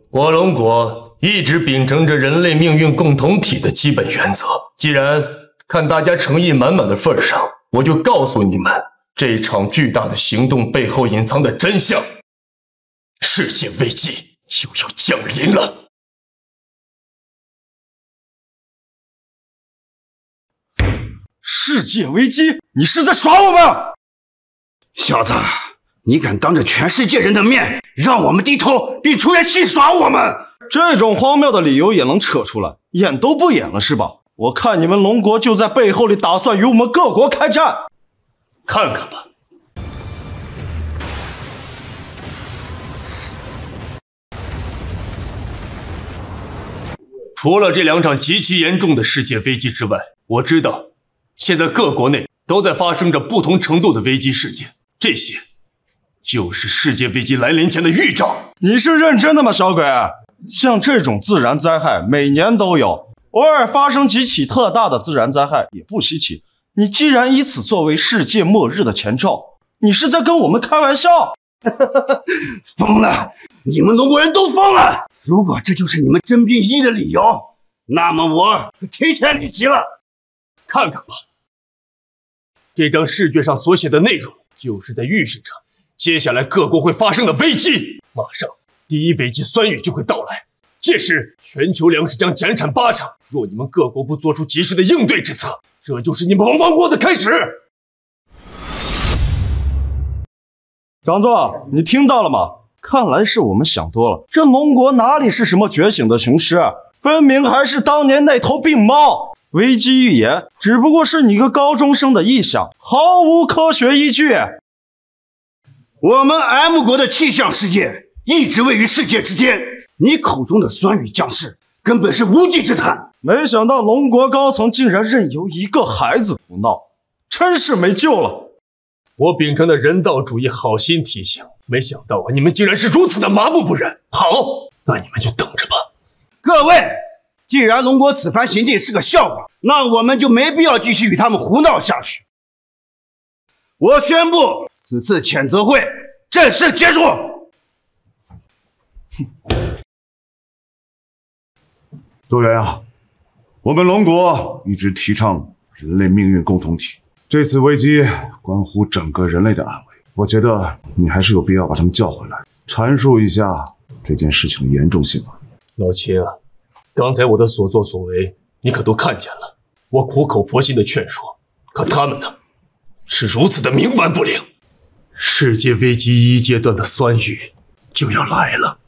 我龙国一直秉承着人类命运共同体的基本原则。既然看大家诚意满满的份上，我就告诉你们，这场巨大的行动背后隐藏的真相：世界危机就要降临了。世界危机？你是在耍我们？小子，你敢当着全世界人的面让我们低头，并出来戏耍我们？这种荒谬的理由也能扯出来，演都不演了是吧？我看你们龙国就在背后里打算与我们各国开战。看看吧。除了这两场极其严重的世界危机之外，我知道现在各国内都在发生着不同程度的危机事件，这些就是世界危机来临前的预兆。你是认真的吗，小鬼？像这种自然灾害每年都有，偶尔发生几起特大的自然灾害也不稀奇。你既然以此作为世界末日的前兆，你是在跟我们开玩笑？疯了！你们龙国人都疯了！如果这就是你们征兵一役的理由，那么我就提前离席了。看看吧，这张试卷上所写的内容，就是在预示着接下来各国会发生的危机。马上，第一危机酸雨就会到来，届时全球粮食将减产8成。若你们各国不做出及时的应对之策，这就是你们亡国的开始。长座，你听到了吗？看来是我们想多了，这龙国哪里是什么觉醒的雄狮，分明还是当年那头病猫。危机预言只不过是你个高中生的臆想，毫无科学依据。我们 M 国的气象世界一直位于世界之巅，你口中的酸雨将士根本是无稽之谈。没想到龙国高层竟然任由一个孩子胡闹，真是没救了。我秉承的人道主义好心提醒，没想到你们竟然是如此的麻木不仁。好，那你们就等着吧。各位，既然龙国此番行径是个笑话，那我们就没必要继续与他们胡闹下去。我宣布，此次谴责会正式结束。周元啊，我们龙国一直提倡人类命运共同体，这次危机关乎整个人类的安危，我觉得你还是有必要把他们叫回来，阐述一下这件事情的严重性啊。老秦啊，刚才我的所作所为你可都看见了，我苦口婆心的劝说，可他们呢，是如此的冥顽不灵。世界危机1阶段的酸雨就要来了。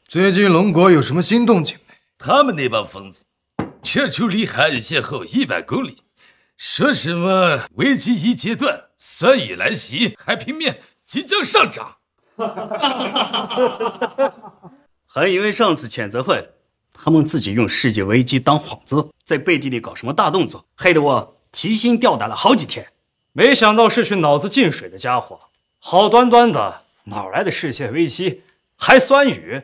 最近龙国有什么新动静没？他们那帮疯子撤出离海岸线后100公里，说什么危机1阶段，酸雨来袭，海平面即将上涨。还以为上次谴责会，他们自己用世界危机当幌子，在背地里搞什么大动作，害得我提心吊胆了好几天。没想到是群脑子进水的家伙，好端端的哪来的世界危机，还酸雨？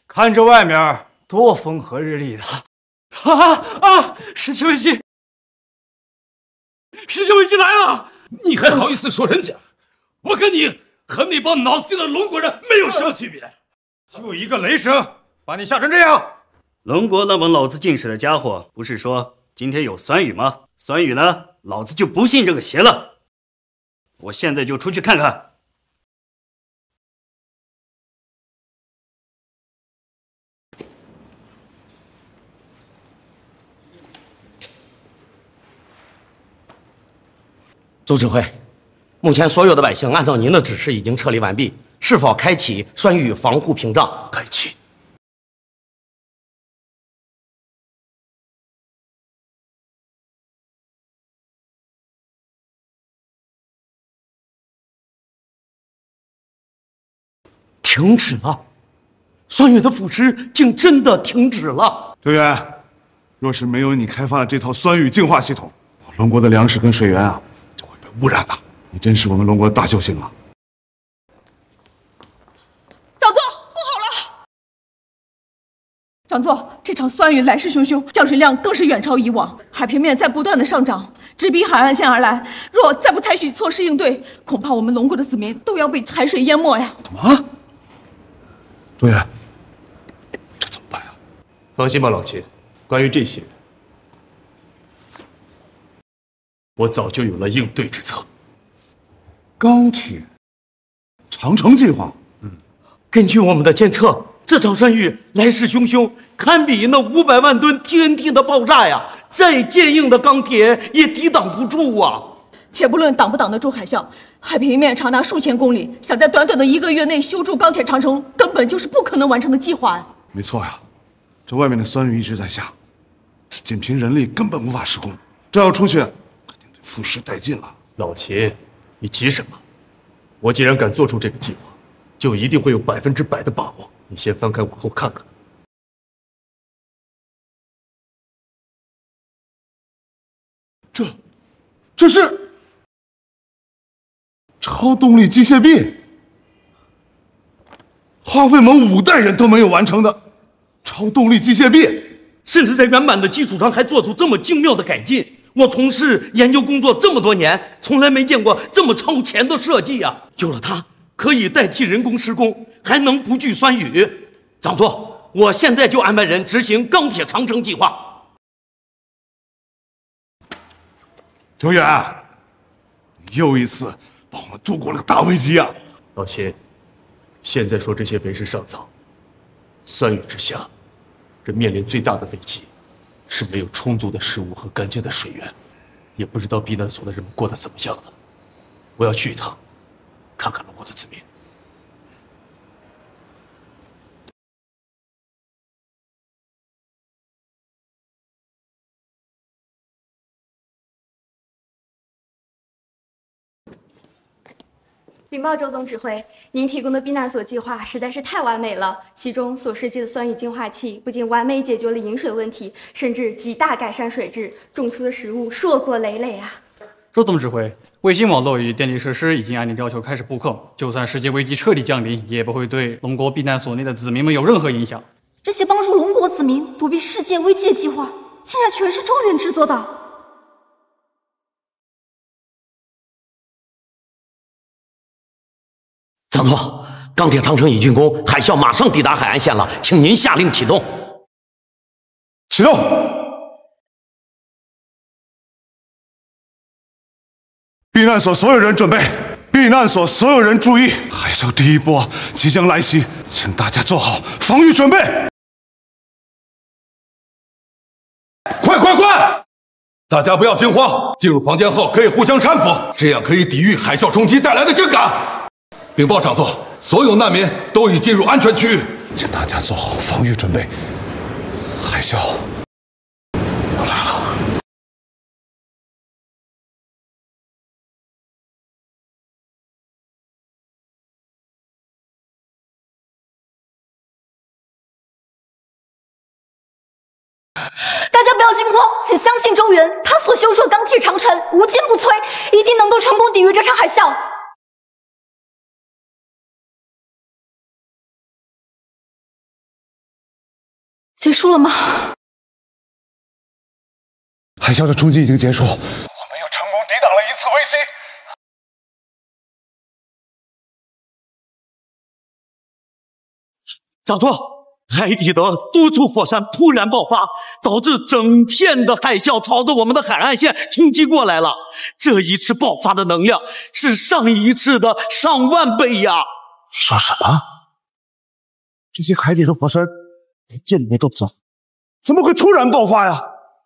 看着外面多风和日丽的，世界危机！世界危机来了！你还好意思说人家？我跟你和那帮脑子进的龙国人没有什么区别，就一个雷声把你吓成这样。龙国那帮脑子进水的家伙，不是说今天有酸雨吗？酸雨呢，老子就不信这个邪了。我现在就出去看看。周指挥，目前所有的百姓按照您的指示已经撤离完毕，是否开启酸雨防护屏障？开启。停止了，酸雨的腐蚀竟真的停止了。队员，若是没有你开发的这套酸雨净化系统，龙国的粮食跟水源啊就会被污染了。你真是我们龙国的大救星啊！长座，不好了！长座，这场酸雨来势汹汹，降水量更是远超以往，海平面在不断的上涨，直逼海岸线而来。若再不采取措施应对，恐怕我们龙国的子民都要被海水淹没呀！啊！队员，这怎么办呀？放心吧，老秦，关于这些，我早就有了应对之策。钢铁长城计划。根据我们的监测，这场酸雨来势汹汹，堪比那500万吨 TNT 的爆炸呀！再坚硬的钢铁也抵挡不住啊！且不论挡不挡得住海啸，海平面长达数千公里，想在短短的1个月内修筑钢铁长城，根本就是不可能完成的计划呀！没错呀，这外面的酸雨一直在下，这仅凭人力根本无法施工，这要出去，肯定得付时殆尽了。老秦，你急什么？我既然敢做出这个计划，就一定会有100%的把握。你先翻开往后看看。这是超动力机械臂，花费我们5代人都没有完成的超动力机械臂，甚至在原版的基础上还做出这么精妙的改进。我从事研究工作这么多年，从来没见过这么超前的设计呀！有了它，可以代替人工施工，还能不惧酸雨。长座，我现在就安排人执行钢铁长城计划。周远，又一次帮我们度过了个大危机啊！老秦，现在说这些为时尚早。酸雨之下，这面临最大的危机是没有充足的食物和干净的水源，也不知道避难所的人们过得怎么样了。我要去一趟，看看龙国的子民。禀报周总指挥，您提供的避难所计划实在是太完美了，其中所设计的酸雨净化器不仅完美解决了饮水问题，甚至极大改善水质，种出的食物硕果累累啊！周总指挥，卫星网络与电力设施已经按你要求开始布控，就算世界危机彻底降临，也不会对龙国避难所内的子民们有任何影响。这些帮助龙国子民躲避世界危机的计划，竟然全是周元制作的。长座，钢铁长城已竣工，海啸马上抵达海岸线了，请您下令启动。启动！避难所所有人准备，避难所所有人注意，海啸第一波即将来袭，请大家做好防御准备。快！大家不要惊慌，进入房间后可以互相搀扶，这样可以抵御海啸冲击带来的震感。禀报长座，所有难民都已进入安全区域，请大家做好防御准备。海啸要来了。大家不要惊慌，请相信周元，他所修筑的钢铁长城无坚不摧，一定能够成功抵御这场海啸。结束了吗？海啸的冲击已经结束，我们又成功抵挡了一次危机。长座，海底的多处火山突然爆发，导致整片的海啸朝着我们的海岸线冲击过来了。这一次爆发的能量是上一次的上万倍呀！你说什么？这些海底的火山连这里面都不走，怎么会突然爆发呀？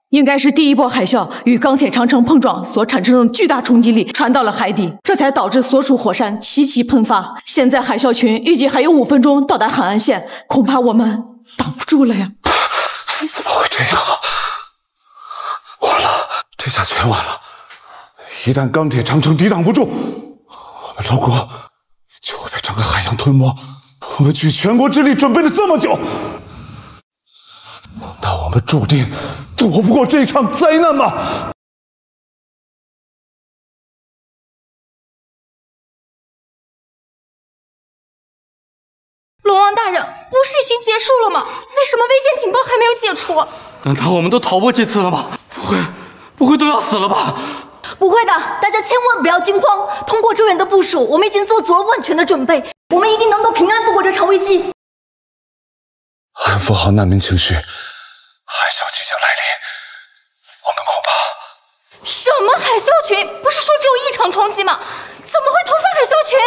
应该是第一波海啸与钢铁长城碰撞所产生的巨大冲击力传到了海底，这才导致所属火山齐齐喷发。现在海啸群预计还有5分钟到达海岸线，恐怕我们挡不住了呀！怎么会这样啊？完了，这下全完了！一旦钢铁长城抵挡不住，我们龙国就会被整个海洋吞没。我们举全国之力准备了这么久，难道我们注定躲不过这场灾难吗？龙王大人，不是已经结束了吗？为什么危险警报还没有解除？难道我们都逃过这次了吗？不会都要死了吧？不会的，大家千万不要惊慌。通过周元的部署，我们已经做足了万全的准备，我们一定能够平安度过这场危机。安抚好难民情绪，海啸即将来临，我们恐怕……什么海啸群？不是说只有一场冲击吗？怎么会突发海啸群？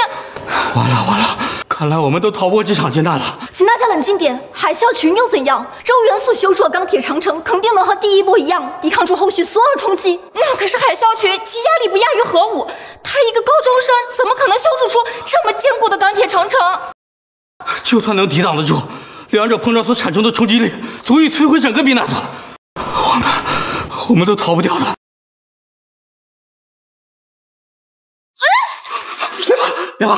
完了！看来我们都逃不过这场劫难了。请大家冷静点，海啸群又怎样？周元所修筑的钢铁长城肯定能和第一波一样，抵抗住后续所有冲击。那可是海啸群，其压力不亚于核武。他一个高中生，怎么可能修筑出这么坚固的钢铁长城？就算能抵挡得住，两者碰撞所产生的冲击力，足以摧毁整个避难所。我们都逃不掉的。别怕！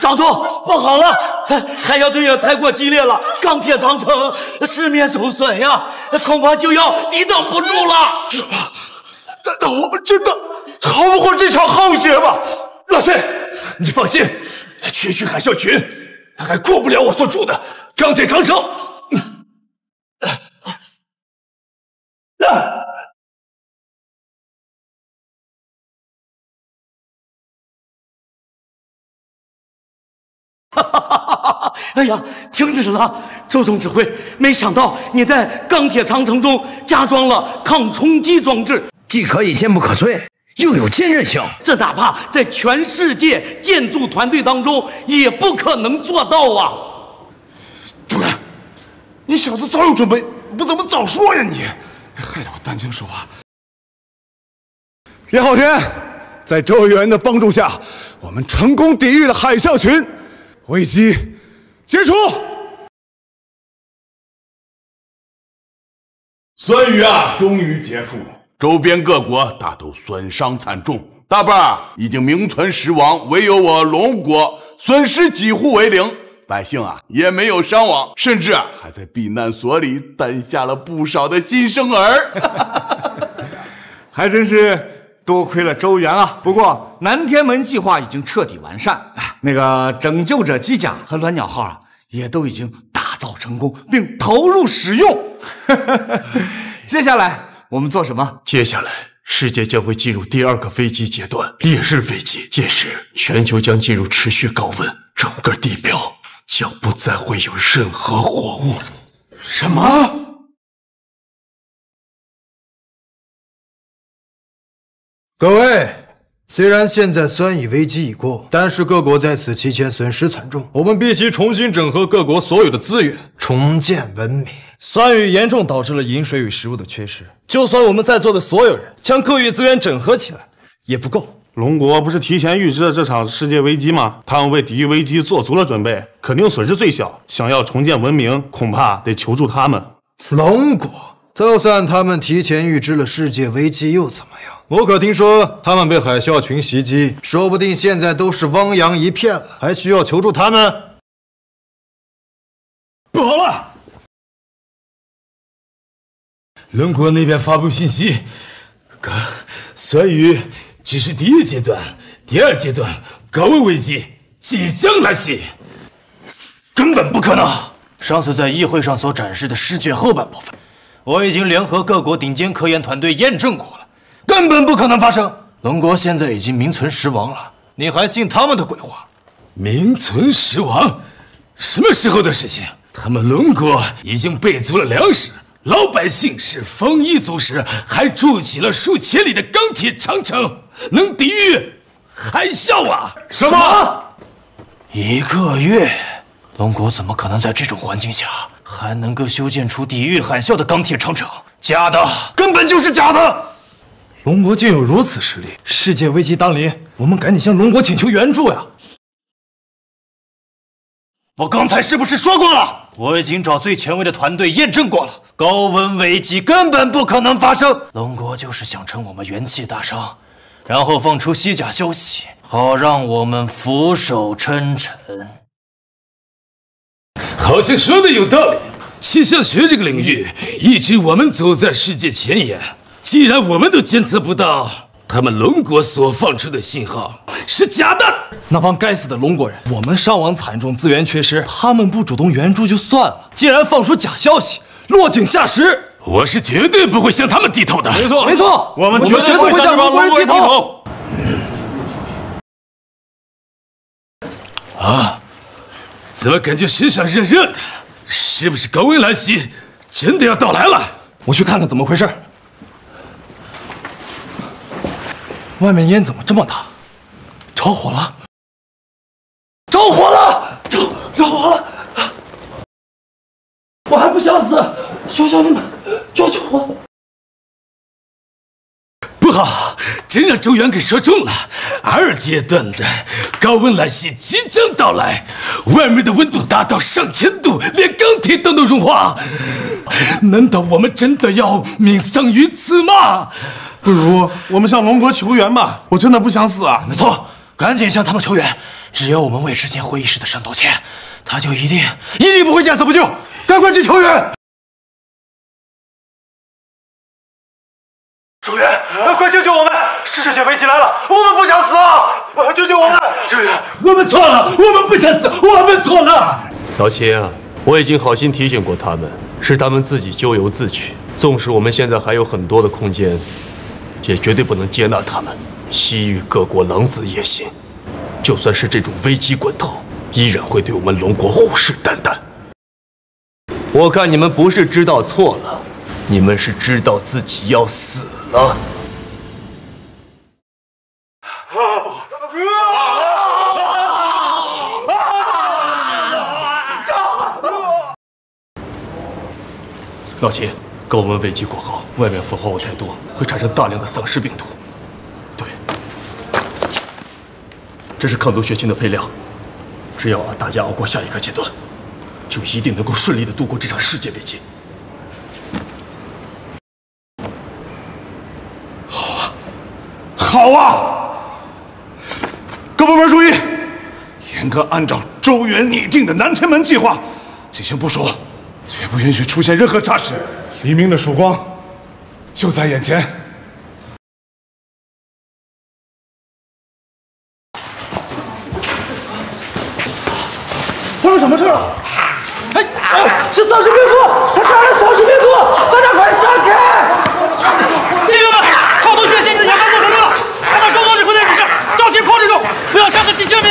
长座，不好了！海啸对也太过激烈了，钢铁长城四面受损呀，恐怕就要抵挡不住了。什么？难道我们真的逃不过这场浩劫吗？老谢，你放心，区区海啸群大概过不了我所筑的钢铁长城。哎呀，停止了！周总指挥，没想到你在钢铁长城中加装了抗冲击装置，既可以坚不可摧，又有坚韧性，这哪怕在全世界建筑团队当中也不可能做到啊！主任，你小子早有准备，不怎么早说呀你！害得我担惊受怕。叶浩天，在周元的帮助下，我们成功抵御了海啸群，危机解除。酸雨啊，终于结束了，周边各国大都损伤惨重，大半已经名存实亡，唯有我龙国损失几乎为零，百姓啊也没有伤亡，甚至还在避难所里诞下了不少的新生儿。还真是多亏了周元啊！不过南天门计划已经彻底完善，那个拯救者机甲和鸾鸟号啊，也都已经打造成功并投入使用。接下来我们做什么？接下来世界将会进入第2个危机阶段——烈日危机。届时，全球将进入持续高温，整个地表将不再会有任何活物。什么？各位，虽然现在酸雨危机已过，但是各国在此期间损失惨重，我们必须重新整合各国所有的资源，重建文明。酸雨严重导致了饮水与食物的缺失，就算我们在座的所有人将各域资源整合起来，也不够。龙国不是提前预知了这场世界危机吗？他们为抵御危机做足了准备，肯定损失最小。想要重建文明，恐怕得求助他们。龙国，就算他们提前预知了世界危机又怎么样？我可听说他们被海啸群袭击，说不定现在都是汪洋一片了，还需要求助他们？不好了！龙国那边发布信息，酸雨只是第1阶段，第2阶段高温危机即将来袭。根本不可能！上次在议会上所展示的试卷后半部分，我已经联合各国顶尖科研团队验证过了，根本不可能发生。龙国现在已经名存实亡了，你还信他们的鬼话？名存实亡？什么时候的事情？他们龙国已经备足了粮食，老百姓是丰衣足食，还筑起了数千里的钢铁长城，能抵御海啸啊！什么？1个月？龙国怎么可能在这种环境下还能够修建出抵御海啸的钢铁长城？假的，根本就是假的！龙国竟有如此实力，世界危机当临，我们赶紧向龙国请求援助呀！我刚才是不是说过了？我已经找最权威的团队验证过了，高温危机根本不可能发生。龙国就是想趁我们元气大伤，然后放出虚假消息，好让我们俯首称臣。好像说的有道理。气象学这个领域一直我们走在世界前沿，既然我们都监测不到他们龙国所放出的信号是假的，那帮该死的龙国人，我们伤亡惨重，资源缺失，他们不主动援助就算了，竟然放出假消息，落井下石。我是绝对不会向他们低头的。没错，没错，我们绝对不会向龙国人低头。啊，怎么感觉身上热热的？是不是高温来袭真的要到来了？我去看看怎么回事。外面烟怎么这么大？着火了！着火了！着火了！我还不想死，求求你们，救救我！不好，真让周元给说中了。2阶段的高温来袭即将到来，外面的温度达到上千度，连钢铁都能融化。难道我们真的要命丧于此吗？不如我们向龙国求援吧，我真的不想死啊！没错，赶紧向他们求援。只要我们为之前会议室的山道歉，他就一定不会见死不救。赶快去求援！周元，快救救我们！世界危机来了，我们不想死啊！救救我们！周元，我们错了，我们不想死，我们错了。老秦啊，我已经好心提醒过他们，是他们自己咎由自取。纵使我们现在还有很多的空间，也绝对不能接纳他们西域各国狼子野心。就算是这种危机关头，依然会对我们龙国虎视眈眈。我看你们不是知道错了，你们是知道自己要死了。老秦，高温危机过后，外面氟化物太多，会产生大量的丧尸病毒。对，这是抗毒血清的配料，只要大家熬过下一个阶段，就一定能够顺利的度过这场世界危机。好啊！各部门注意，严格按照周原拟定的南天门计划进行部署，绝不允许出现任何差池。黎明的曙光就在眼前。发生什么事了？是丧尸病毒！他感染丧尸病毒！大家快散开！弟兄们，抗毒血先进的研发过程中了，按照中共指挥的指示，照题控制住，不要下次急救命。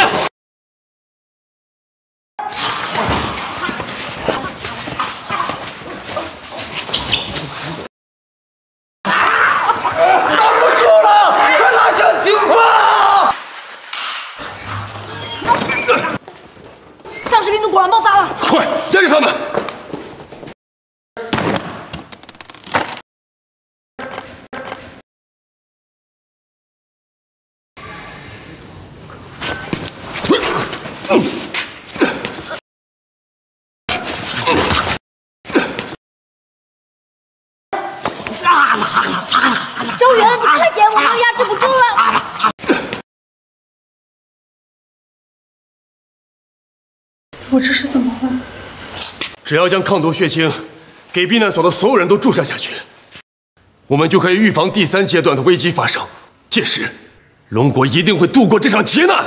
挡不住了！快拉响警报！丧尸病毒果然爆发了！快带着他们！周原，你快点，我们要压制不住了！我这是怎么了？只要将抗毒血清给避难所的所有人都注射下去，我们就可以预防第3阶段的危机发生。届时，龙国一定会度过这场劫难。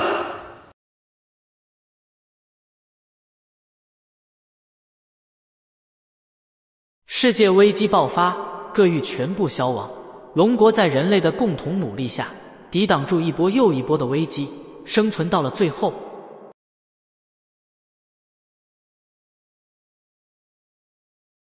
世界危机爆发，各域全部消亡。龙国在人类的共同努力下，抵挡住一波又一波的危机，生存到了最后。